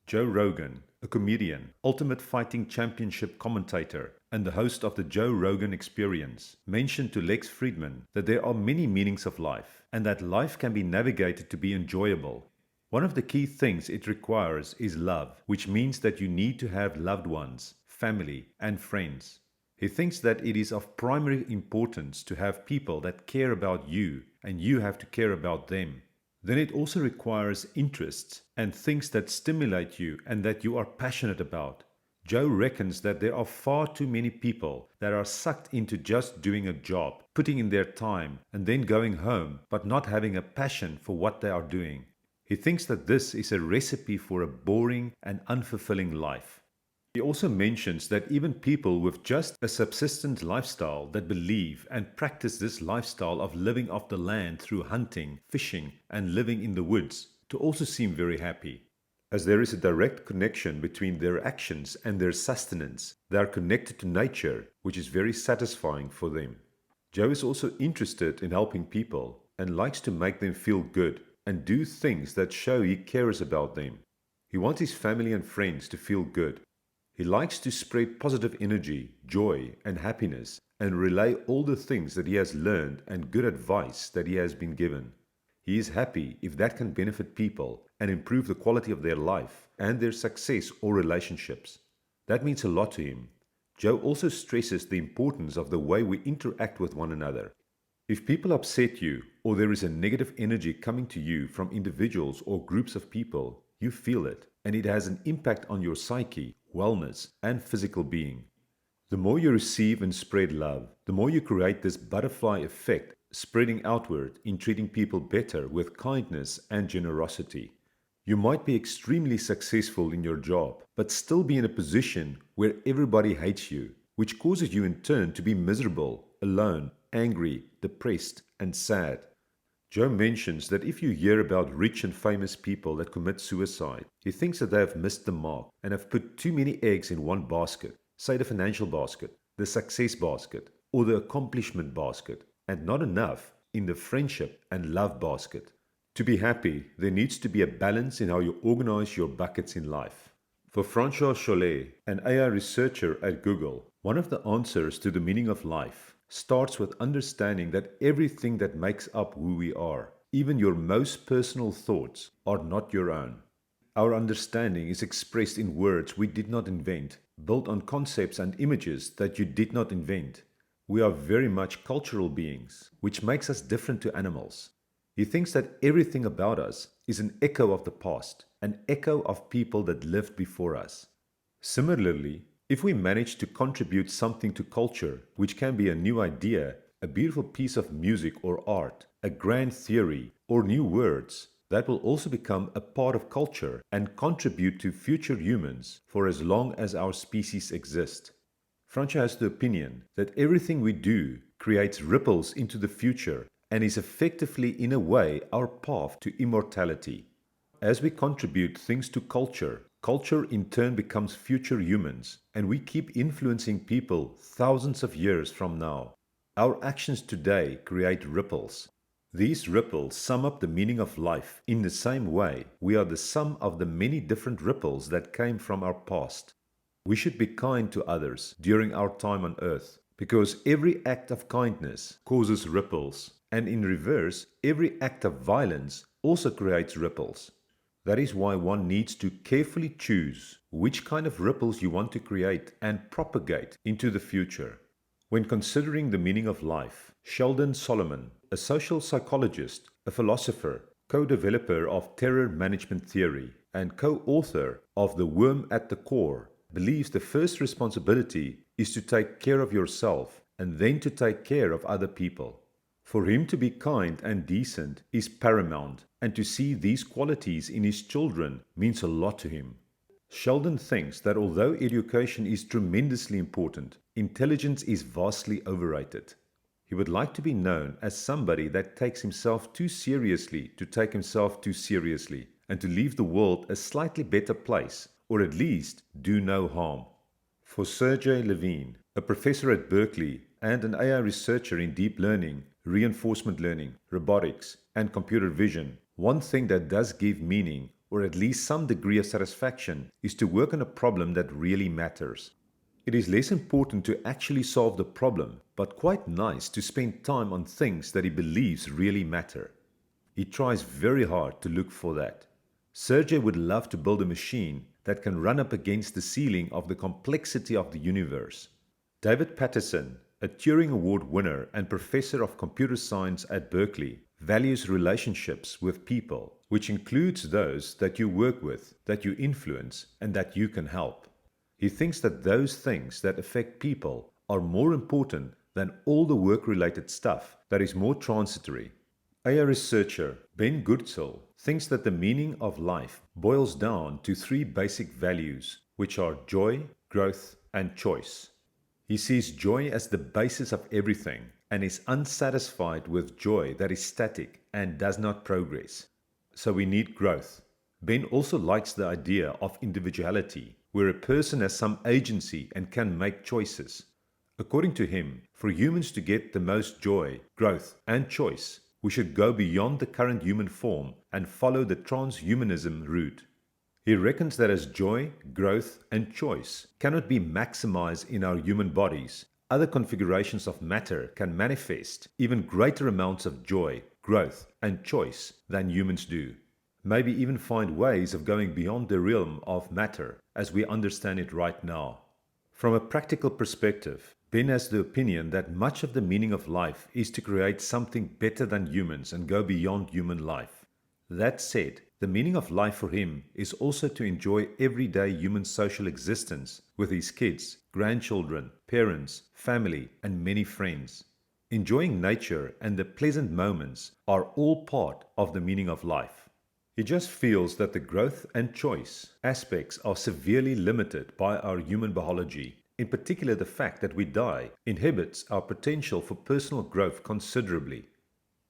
Joe Rogan, a comedian, Ultimate Fighting Championship commentator, and the host of the Joe Rogan Experience, mentioned to Lex Fridman that there are many meanings of life and that life can be navigated to be enjoyable. One of the key things it requires is love, which means that you need to have loved ones, family, and friends. He thinks that it is of primary importance to have people that care about you and you have to care about them. Then it also requires interests and things that stimulate you and that you are passionate about. Joe reckons that there are far too many people that are sucked into just doing a job, putting in their time, and then going home, but not having a passion for what they are doing. He thinks that this is a recipe for a boring and unfulfilling life. He also mentions that even people with just a subsistent lifestyle that believe and practice this lifestyle of living off the land through hunting, fishing, and living in the woods to also seem very happy. As there is a direct connection between their actions and their sustenance, they are connected to nature, which is very satisfying for them. Joe is also interested in helping people and likes to make them feel good and do things that show he cares about them. He wants his family and friends to feel good. He likes to spread positive energy, joy, and happiness and relay all the things that he has learned and good advice that he has been given. He is happy if that can benefit people and improve the quality of their life and their success or relationships. That means a lot to him. Joe also stresses the importance of the way we interact with one another. If people upset you or there is a negative energy coming to you from individuals or groups of people, you feel it and it has an impact on your psyche, wellness, and physical being. The more you receive and spread love, the more you create this butterfly effect, spreading outward in treating people better with kindness and generosity. You might be extremely successful in your job, but still be in a position where everybody hates you, which causes you in turn to be miserable, alone, angry, depressed, and sad. Joe mentions that if you hear about rich and famous people that commit suicide, he thinks that they have missed the mark and have put too many eggs in one basket, say the financial basket, the success basket, or the accomplishment basket, and not enough in the friendship and love basket. To be happy, there needs to be a balance in how you organize your buckets in life. For Francois Chollet, an AI researcher at Google, one of the answers to the meaning of life starts with understanding that everything that makes up who we are, even your most personal thoughts, are not your own. Our understanding is expressed in words we did not invent, built on concepts and images that you did not invent. We are very much cultural beings, which makes us different to animals. He thinks that everything about us is an echo of the past, an echo of people that lived before us. Similarly, if we manage to contribute something to culture, which can be a new idea, a beautiful piece of music or art, a grand theory, or new words, that will also become a part of culture and contribute to future humans for as long as our species exist. Francois has the opinion that everything we do creates ripples into the future and is effectively, in a way, our path to immortality. As we contribute things to culture, culture in turn becomes future humans, and we keep influencing people thousands of years from now. Our actions today create ripples. These ripples sum up the meaning of life. In the same way, we are the sum of the many different ripples that came from our past. We should be kind to others during our time on earth, because every act of kindness causes ripples, and in reverse, every act of violence also creates ripples. That is why one needs to carefully choose which kind of ripples you want to create and propagate into the future. When considering the meaning of life, Sheldon Solomon, a social psychologist, a philosopher, co-developer of terror management theory, and co-author of The Worm at the Core, believes the first responsibility is to take care of yourself and then to take care of other people. For him to be kind and decent is paramount, and to see these qualities in his children means a lot to him. Sheldon thinks that although education is tremendously important, intelligence is vastly overrated. He would like to be known as somebody that takes himself too seriously to take himself too seriously, and to leave the world a slightly better place, or at least do no harm. For Sergey Levine, a professor at Berkeley and an AI researcher in deep learning, reinforcement learning, robotics, and computer vision, One thing that does give meaning, or at least some degree of satisfaction, is to work on a problem that really matters. It is less important to actually solve the problem, but quite nice to spend time on things that he believes really matter. He tries very hard to look for that. Sergey would love to build a machine that can run up against the ceiling of the complexity of the universe. David Patterson, a Turing Award winner and professor of computer science at Berkeley, values relationships with people, which includes those that you work with, that you influence, and that you can help. He thinks that those things that affect people are more important than all the work-related stuff that is more transitory. AI researcher Ben Goodsill thinks that the meaning of life boils down to three basic values, which are joy, growth, and choice. He sees joy as the basis of everything and is unsatisfied with joy that is static and does not progress. So we need growth. Ben also likes the idea of individuality, where a person has some agency and can make choices. According to him, for humans to get the most joy, growth, and choice, we should go beyond the current human form and follow the transhumanism route. He reckons that as joy, growth, and choice cannot be maximized in our human bodies, other configurations of matter can manifest even greater amounts of joy, growth, and choice than humans do. Maybe even find ways of going beyond the realm of matter as we understand it right now. From a practical perspective, Ben has the opinion that much of the meaning of life is to create something better than humans and go beyond human life. That said, the meaning of life for him is also to enjoy everyday human social existence with his kids, grandchildren, parents, family, and many friends. Enjoying nature and the pleasant moments are all part of the meaning of life. He just feels that the growth and choice aspects are severely limited by our human biology. In particular, the fact that we die inhibits our potential for personal growth considerably.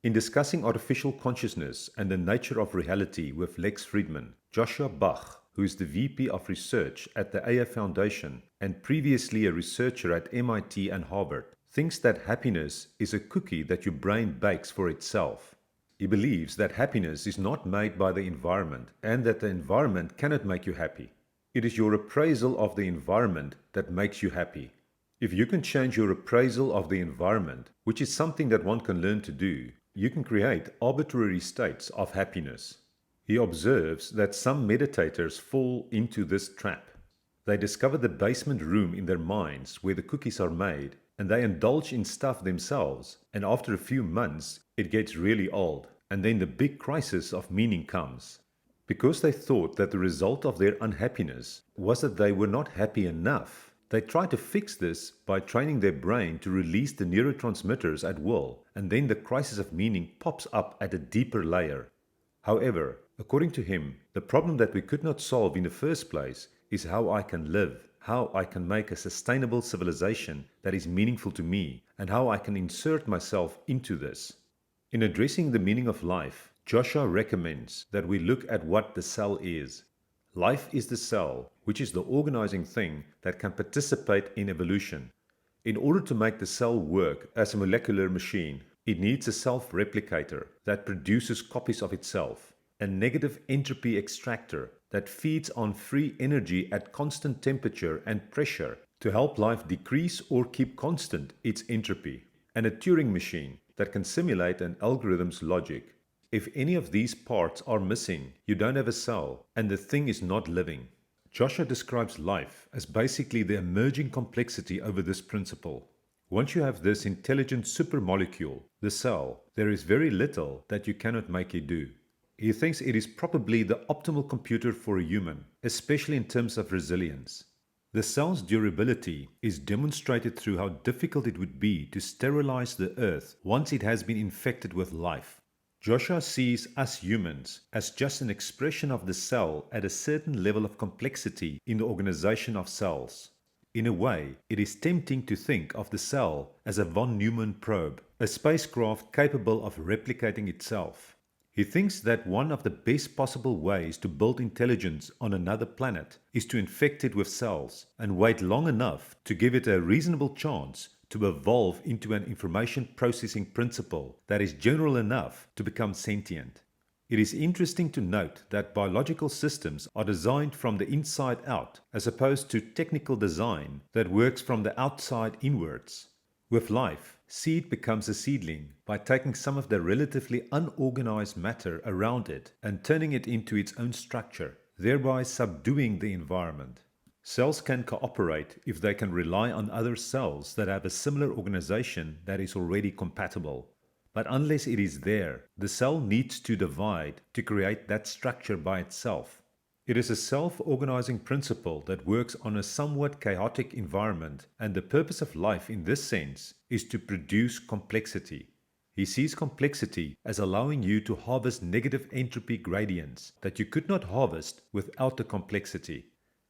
In discussing artificial consciousness and the nature of reality with Lex Fridman, Joshua Bach, who is the VP of Research at the AI Foundation and previously a researcher at MIT and Harvard, thinks that happiness is a cookie that your brain bakes for itself. He believes that happiness is not made by the environment and that the environment cannot make you happy. It is your appraisal of the environment that makes you happy. If you can change your appraisal of the environment, which is something that one can learn to do, you can create arbitrary states of happiness. He observes that some meditators fall into this trap. They discover the basement room in their minds where the cookies are made, and they indulge in stuff themselves, and after a few months, it gets really old, and then the big crisis of meaning comes. Because they thought that the result of their unhappiness was that they were not happy enough, they try to fix this by training their brain to release the neurotransmitters at will, and then the crisis of meaning pops up at a deeper layer. However, according to him, the problem that we could not solve in the first place is how I can live, how I can make a sustainable civilization that is meaningful to me, and how I can insert myself into this. In addressing the meaning of life, Joshua recommends that we look at what the cell is. Life is the cell, which is the organizing thing that can participate in evolution. In order to make the cell work as a molecular machine, it needs a self-replicator that produces copies of itself, a negative entropy extractor that feeds on free energy at constant temperature and pressure to help life decrease or keep constant its entropy, and a Turing machine that can simulate an algorithm's logic. If any of these parts are missing, you don't have a cell, and the thing is not living. Joshua describes life as basically the emerging complexity over this principle. Once you have this intelligent supermolecule, the cell, there is very little that you cannot make it do. He thinks it is probably the optimal computer for a human, especially in terms of resilience. The cell's durability is demonstrated through how difficult it would be to sterilize the earth once it has been infected with life. Joshua sees us humans as just an expression of the cell at a certain level of complexity in the organization of cells. In a way, it is tempting to think of the cell as a von Neumann probe, a spacecraft capable of replicating itself. He thinks that one of the best possible ways to build intelligence on another planet is to infect it with cells and wait long enough to give it a reasonable chance to evolve into an information processing principle that is general enough to become sentient. It is interesting to note that biological systems are designed from the inside out, as opposed to technical design that works from the outside inwards. With life, seed becomes a seedling by taking some of the relatively unorganized matter around it and turning it into its own structure, thereby subduing the environment. Cells can cooperate if they can rely on other cells that have a similar organization that is already compatible. But unless it is there, the cell needs to divide to create that structure by itself. It is a self-organizing principle that works on a somewhat chaotic environment, and the purpose of life in this sense is to produce complexity. He sees complexity as allowing you to harvest negative entropy gradients that you could not harvest without the complexity.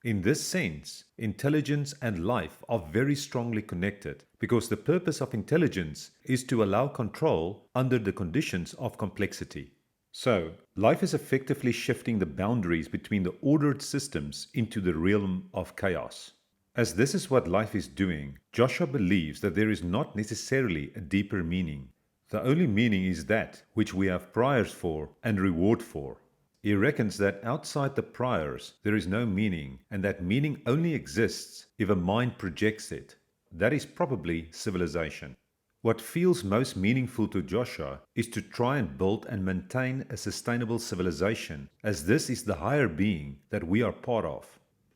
In this sense, intelligence and life are very strongly connected because the purpose of intelligence is to allow control under the conditions of complexity. So, life is effectively shifting the boundaries between the ordered systems into the realm of chaos. As this is what life is doing, Joshua believes that there is not necessarily a deeper meaning. The only meaning is that which we have priors for and reward for. He reckons that outside the priors there is no meaning, and that meaning only exists if a mind projects it. That is probably civilization. What feels most meaningful to Joshua is to try and build and maintain a sustainable civilization, as this is the higher being that we are part of.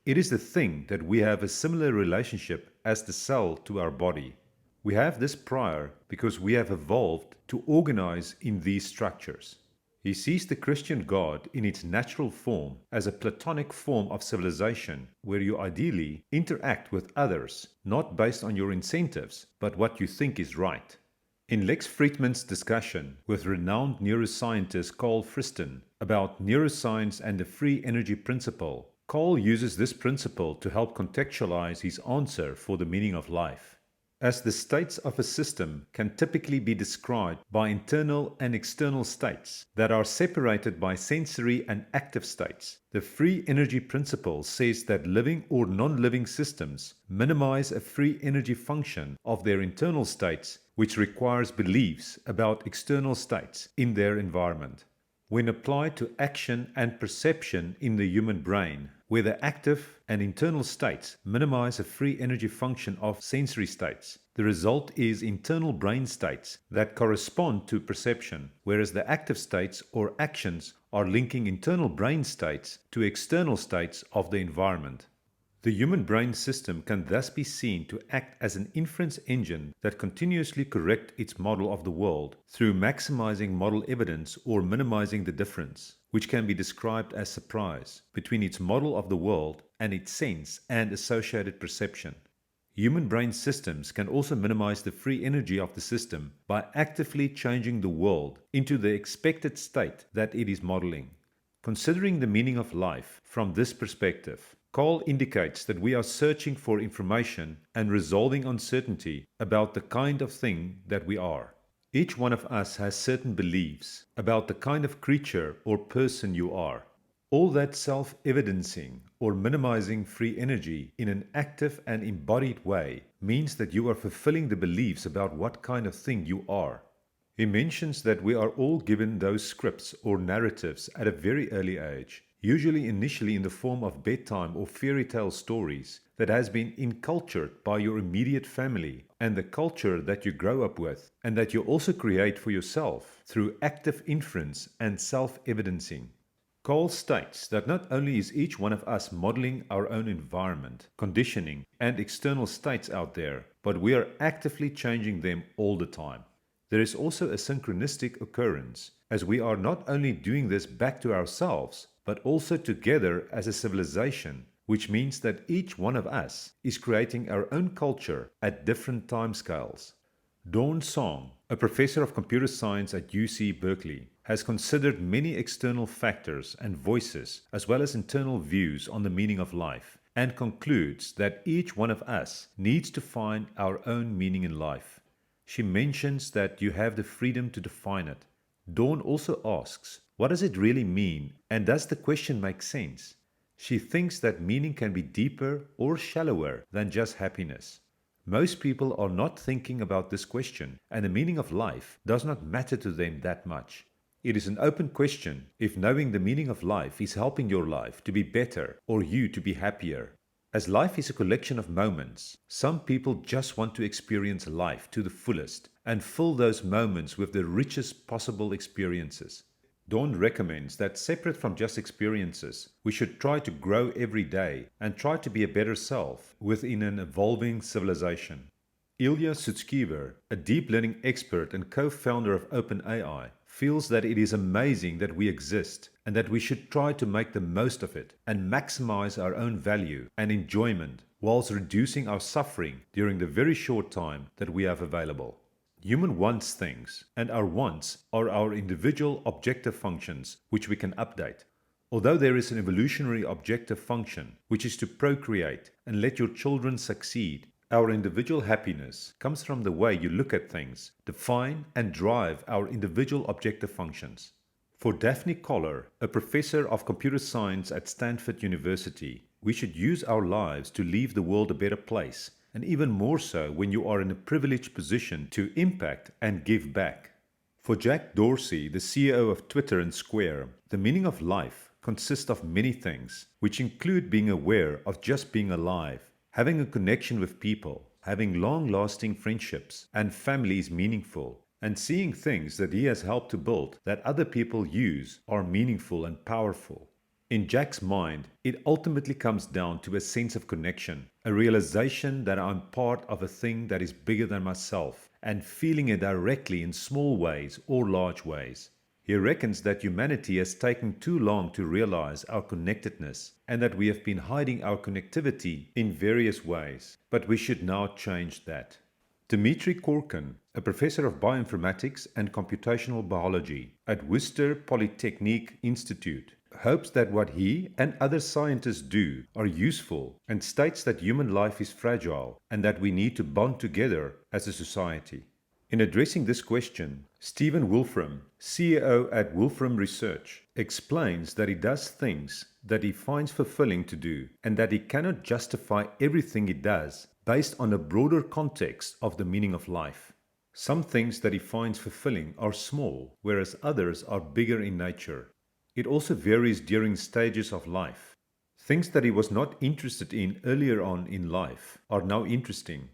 It is the thing that we have a similar relationship as the cell to our body. We have this prior because we have evolved to organize in these structures. He sees the Christian God in its natural form as a Platonic form of civilization where you ideally interact with others, not based on your incentives, but what you think is right. In Lex Fridman's discussion with renowned neuroscientist Carl Friston about neuroscience and the free energy principle, Carl uses this principle to help contextualize his answer for the meaning of life. As the states of a system can typically be described by internal and external states that are separated by sensory and active states, the free energy principle says that living or non-living systems minimize a free energy function of their internal states, which requires beliefs about external states in their environment. When applied to action and perception in the human brain, where the active and internal states minimize a free energy function of sensory states, the result is internal brain states that correspond to perception, whereas the active states or actions are linking internal brain states to external states of the environment. The human brain system can thus be seen to act as an inference engine that continuously corrects its model of the world through maximizing model evidence or minimizing the difference, which can be described as surprise, between its model of the world and its sense and associated perception. Human brain systems can also minimize the free energy of the system by actively changing the world into the expected state that it is modeling. Considering the meaning of life from this perspective, Carl indicates that we are searching for information and resolving uncertainty about the kind of thing that we are. Each one of us has certain beliefs about the kind of creature or person you are. All that self-evidencing or minimizing free energy in an active and embodied way means that you are fulfilling the beliefs about what kind of thing you are. He mentions that we are all given those scripts or narratives at a very early age, usually initially in the form of bedtime or fairy tale stories that has been encultured by your immediate family and the culture that you grow up with, and that you also create for yourself through active inference and self-evidencing. Carl states that not only is each one of us modeling our own environment, conditioning, and external states out there, but we are actively changing them all the time. There is also a synchronistic occurrence, as we are not only doing this back to ourselves, but also together as a civilization, which means that each one of us is creating our own culture at different timescales. Dawn Song, a professor of computer science at UC Berkeley, has considered many external factors and voices as well as internal views on the meaning of life, and concludes that each one of us needs to find our own meaning in life. She mentions that you have the freedom to define it. Dawn also asks, what does it really mean, and does the question make sense? She thinks that meaning can be deeper or shallower than just happiness. Most people are not thinking about this question, and the meaning of life does not matter to them that much. It is an open question if knowing the meaning of life is helping your life to be better or you to be happier. As life is a collection of moments, some people just want to experience life to the fullest and fill those moments with the richest possible experiences. Dawn recommends that separate from just experiences, we should try to grow every day and try to be a better self within an evolving civilization. Ilya Sutskever, a deep learning expert and co-founder of OpenAI, feels that it is amazing that we exist and that we should try to make the most of it and maximize our own value and enjoyment whilst reducing our suffering during the very short time that we have available. Human wants things, and our wants are our individual objective functions which we can update. Although there is an evolutionary objective function, which is to procreate and let your children succeed, our individual happiness comes from the way you look at things, define and drive our individual objective functions. For Daphne Koller, a professor of computer science at Stanford University, we should use our lives to leave the world a better place, and even more so when you are in a privileged position to impact and give back. For Jack Dorsey, the CEO of Twitter and Square, the meaning of life consists of many things, which include being aware of just being alive, having a connection with people, having long-lasting friendships and families meaningful, and seeing things that he has helped to build that other people use are meaningful and powerful. In Jack's mind, it ultimately comes down to a sense of connection, a realization that I'm part of a thing that is bigger than myself, and feeling it directly in small ways or large ways. He reckons that humanity has taken too long to realize our connectedness and that we have been hiding our connectivity in various ways, but we should now change that. Dmitry Korkin, a professor of bioinformatics and computational biology at Worcester Polytechnic Institute, hopes that what he and other scientists do are useful and states that human life is fragile and that we need to bond together as a society. In addressing this question, Stephen Wolfram, CEO at Wolfram Research, explains that he does things that he finds fulfilling to do and that he cannot justify everything he does based on a broader context of the meaning of life. Some things that he finds fulfilling are small, whereas others are bigger in nature. It also varies during stages of life. Things that he was not interested in earlier on in life are now interesting.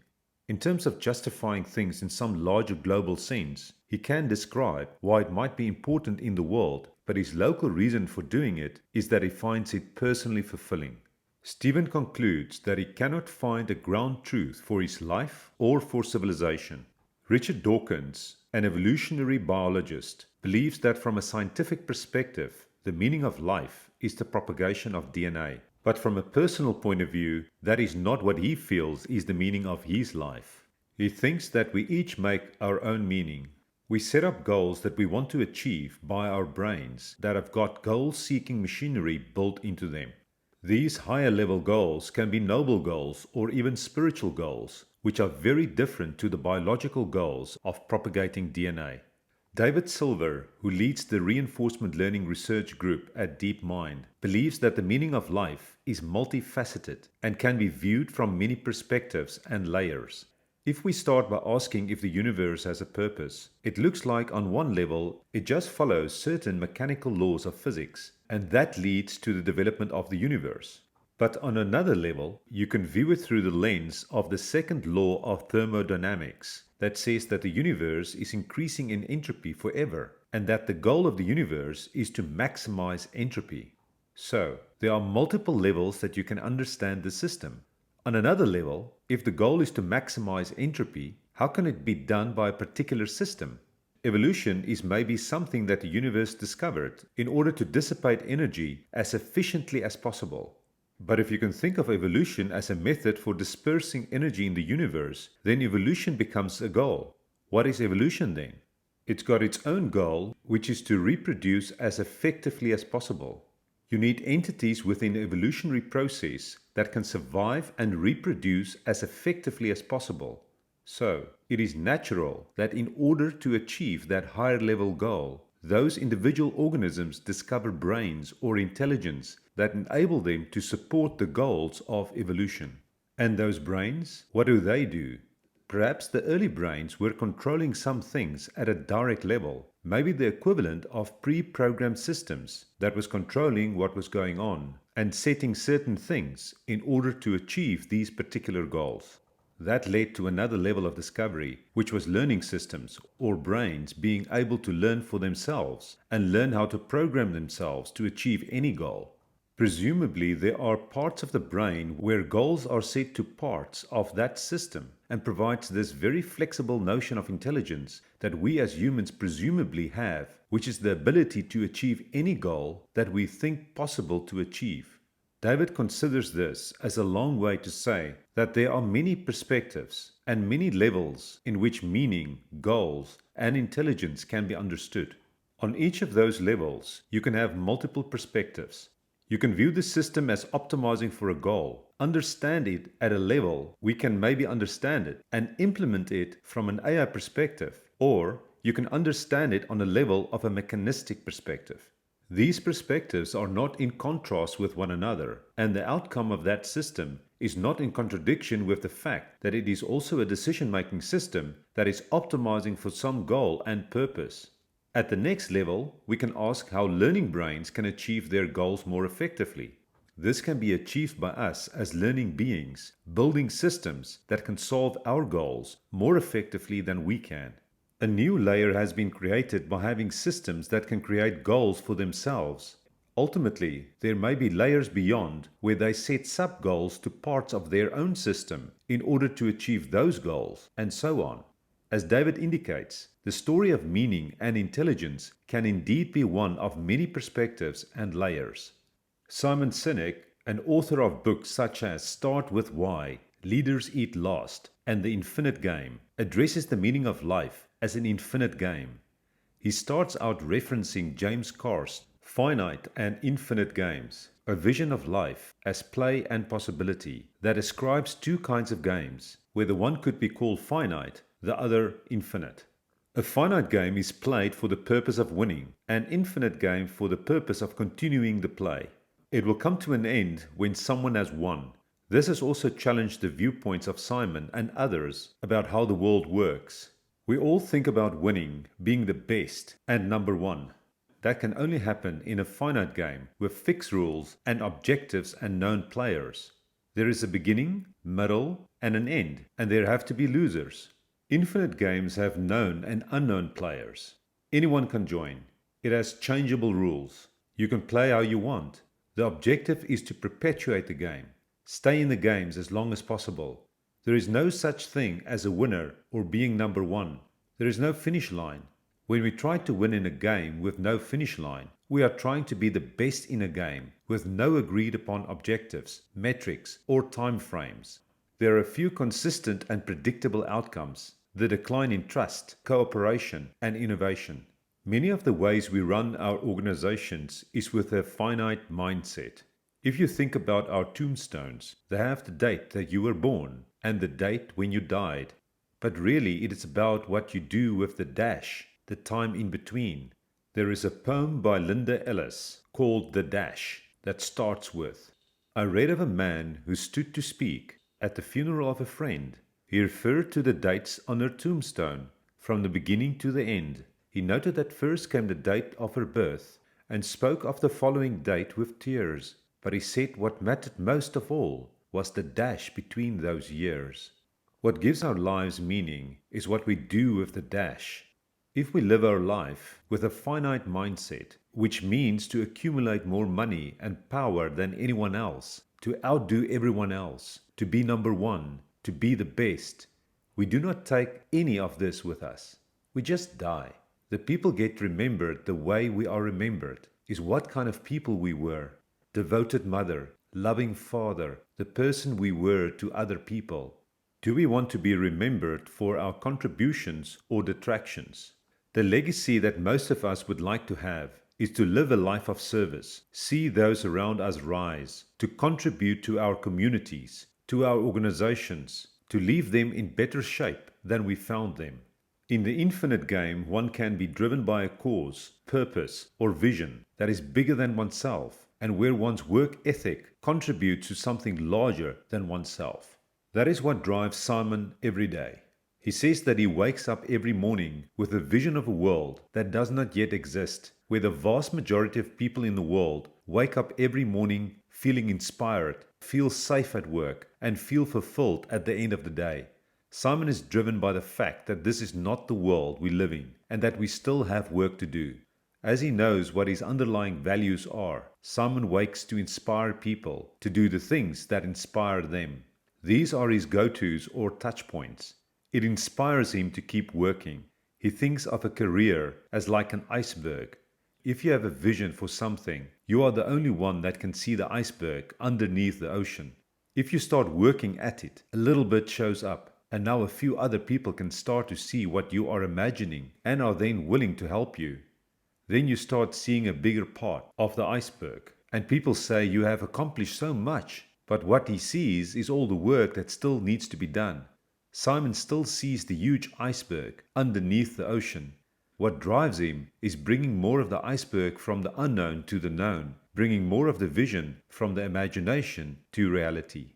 In terms of justifying things in some larger global sense, he can describe why it might be important in the world, but his local reason for doing it is that he finds it personally fulfilling. Stephen concludes that he cannot find a ground truth for his life or for civilization. Richard Dawkins, an evolutionary biologist, believes that from a scientific perspective, the meaning of life is the propagation of DNA. But from a personal point of view, that is not what he feels is the meaning of his life. He thinks that we each make our own meaning. We set up goals that we want to achieve by our brains that have got goal-seeking machinery built into them. These higher-level goals can be noble goals or even spiritual goals, which are very different to the biological goals of propagating DNA. David Silver, who leads the reinforcement learning research group at DeepMind, believes that the meaning of life is multifaceted and can be viewed from many perspectives and layers. If we start by asking if the universe has a purpose, it looks like on one level it just follows certain mechanical laws of physics, and that leads to the development of the universe. But on another level, you can view it through the lens of the second law of thermodynamics that says that the universe is increasing in entropy forever and that the goal of the universe is to maximize entropy. So, there are multiple levels that you can understand the system. On another level, if the goal is to maximize entropy, how can it be done by a particular system? Evolution is maybe something that the universe discovered in order to dissipate energy as efficiently as possible. But if you can think of evolution as a method for dispersing energy in the universe, then evolution becomes a goal. What is evolution then? It's got its own goal, which is to reproduce as effectively as possible. You need entities within the evolutionary process that can survive and reproduce as effectively as possible. So, it is natural that in order to achieve that higher level goal, those individual organisms discover brains or intelligence that enable them to support the goals of evolution. And those brains, what do? Perhaps the early brains were controlling some things at a direct level, maybe the equivalent of pre-programmed systems that was controlling what was going on and setting certain things in order to achieve these particular goals. That led to another level of discovery, which was learning systems or brains being able to learn for themselves and learn how to program themselves to achieve any goal. Presumably, there are parts of the brain where goals are set to parts of that system and provides this very flexible notion of intelligence that we as humans presumably have, which is the ability to achieve any goal that we think possible to achieve. David considers this as a long way to say that there are many perspectives and many levels in which meaning, goals, and intelligence can be understood. On each of those levels, you can have multiple perspectives. You can view the system as optimizing for a goal, understand it at a level we can maybe understand it, and implement it from an AI perspective, or you can understand it on a level of a mechanistic perspective. These perspectives are not in contrast with one another, and the outcome of that system is not in contradiction with the fact that it is also a decision-making system that is optimizing for some goal and purpose. At the next level, we can ask how learning brains can achieve their goals more effectively. This can be achieved by us as learning beings, building systems that can solve our goals more effectively than we can. A new layer has been created by having systems that can create goals for themselves. Ultimately, there may be layers beyond where they set sub-goals to parts of their own system in order to achieve those goals, and so on. As David indicates, the story of meaning and intelligence can indeed be one of many perspectives and layers. Simon Sinek, an author of books such as Start With Why, Leaders Eat Last, and The Infinite Game, addresses the meaning of life as an infinite game. He starts out referencing James Carr's Finite and Infinite Games, a vision of life as play and possibility that ascribes two kinds of games, where the one could be called finite, the other infinite. A finite game is played for the purpose of winning, an infinite game for the purpose of continuing the play. It will come to an end when someone has won. This has also challenged the viewpoints of Simon and others about how the world works. We all think about winning, being the best, and number one. That can only happen in a finite game with fixed rules and objectives and known players. There is a beginning, middle, and an end, and there have to be losers. Infinite games have known and unknown players. Anyone can join. It has changeable rules. You can play how you want. The objective is to perpetuate the game. Stay in the games as long as possible. There is no such thing as a winner or being number one. There is no finish line. When we try to win in a game with no finish line, we are trying to be the best in a game with no agreed upon objectives, metrics, or time frames. There are a few consistent and predictable outcomes: the decline in trust, cooperation, and innovation. Many of the ways we run our organizations is with a finite mindset. If you think about our tombstones, they have the date that you were born and the date when you died. But really it is about what you do with the dash, the time in between. There is a poem by Linda Ellis called The Dash that starts with, "I read of a man who stood to speak at the funeral of a friend. He referred to the dates on her tombstone, from the beginning to the end. He noted that first came the date of her birth, and spoke of the following date with tears. But he said what mattered most of all was the dash between those years." What gives our lives meaning is what we do with the dash. If we live our life with a finite mindset, which means to accumulate more money and power than anyone else, to outdo everyone else, to be number one, to be the best, we do not take any of this with us. We just die. The people get remembered the way we are remembered, is what kind of people we were. Devoted mother, loving father, the person we were to other people. Do we want to be remembered for our contributions or detractions? The legacy that most of us would like to have is to live a life of service, see those around us rise, to contribute to our communities, to our organizations, to leave them in better shape than we found them. In the infinite game, one can be driven by a cause, purpose, or vision that is bigger than oneself, and where one's work ethic contributes to something larger than oneself. That is what drives Simon every day. He says that he wakes up every morning with a vision of a world that does not yet exist, where the vast majority of people in the world wake up every morning feeling inspired, feel safe at work, and feel fulfilled at the end of the day. Simon is driven by the fact that this is not the world we live in and that we still have work to do. As he knows what his underlying values are, Simon wakes to inspire people to do the things that inspire them. These are his go-tos or touch points. It inspires him to keep working. He thinks of a career as like an iceberg. If you have a vision for something, you are the only one that can see the iceberg underneath the ocean. If you start working at it, a little bit shows up, and now a few other people can start to see what you are imagining and are then willing to help you. Then you start seeing a bigger part of the iceberg, and people say you have accomplished so much, but what he sees is all the work that still needs to be done. Simon still sees the huge iceberg underneath the ocean. What drives him is bringing more of the iceberg from the unknown to the known, bringing more of the vision from the imagination to reality.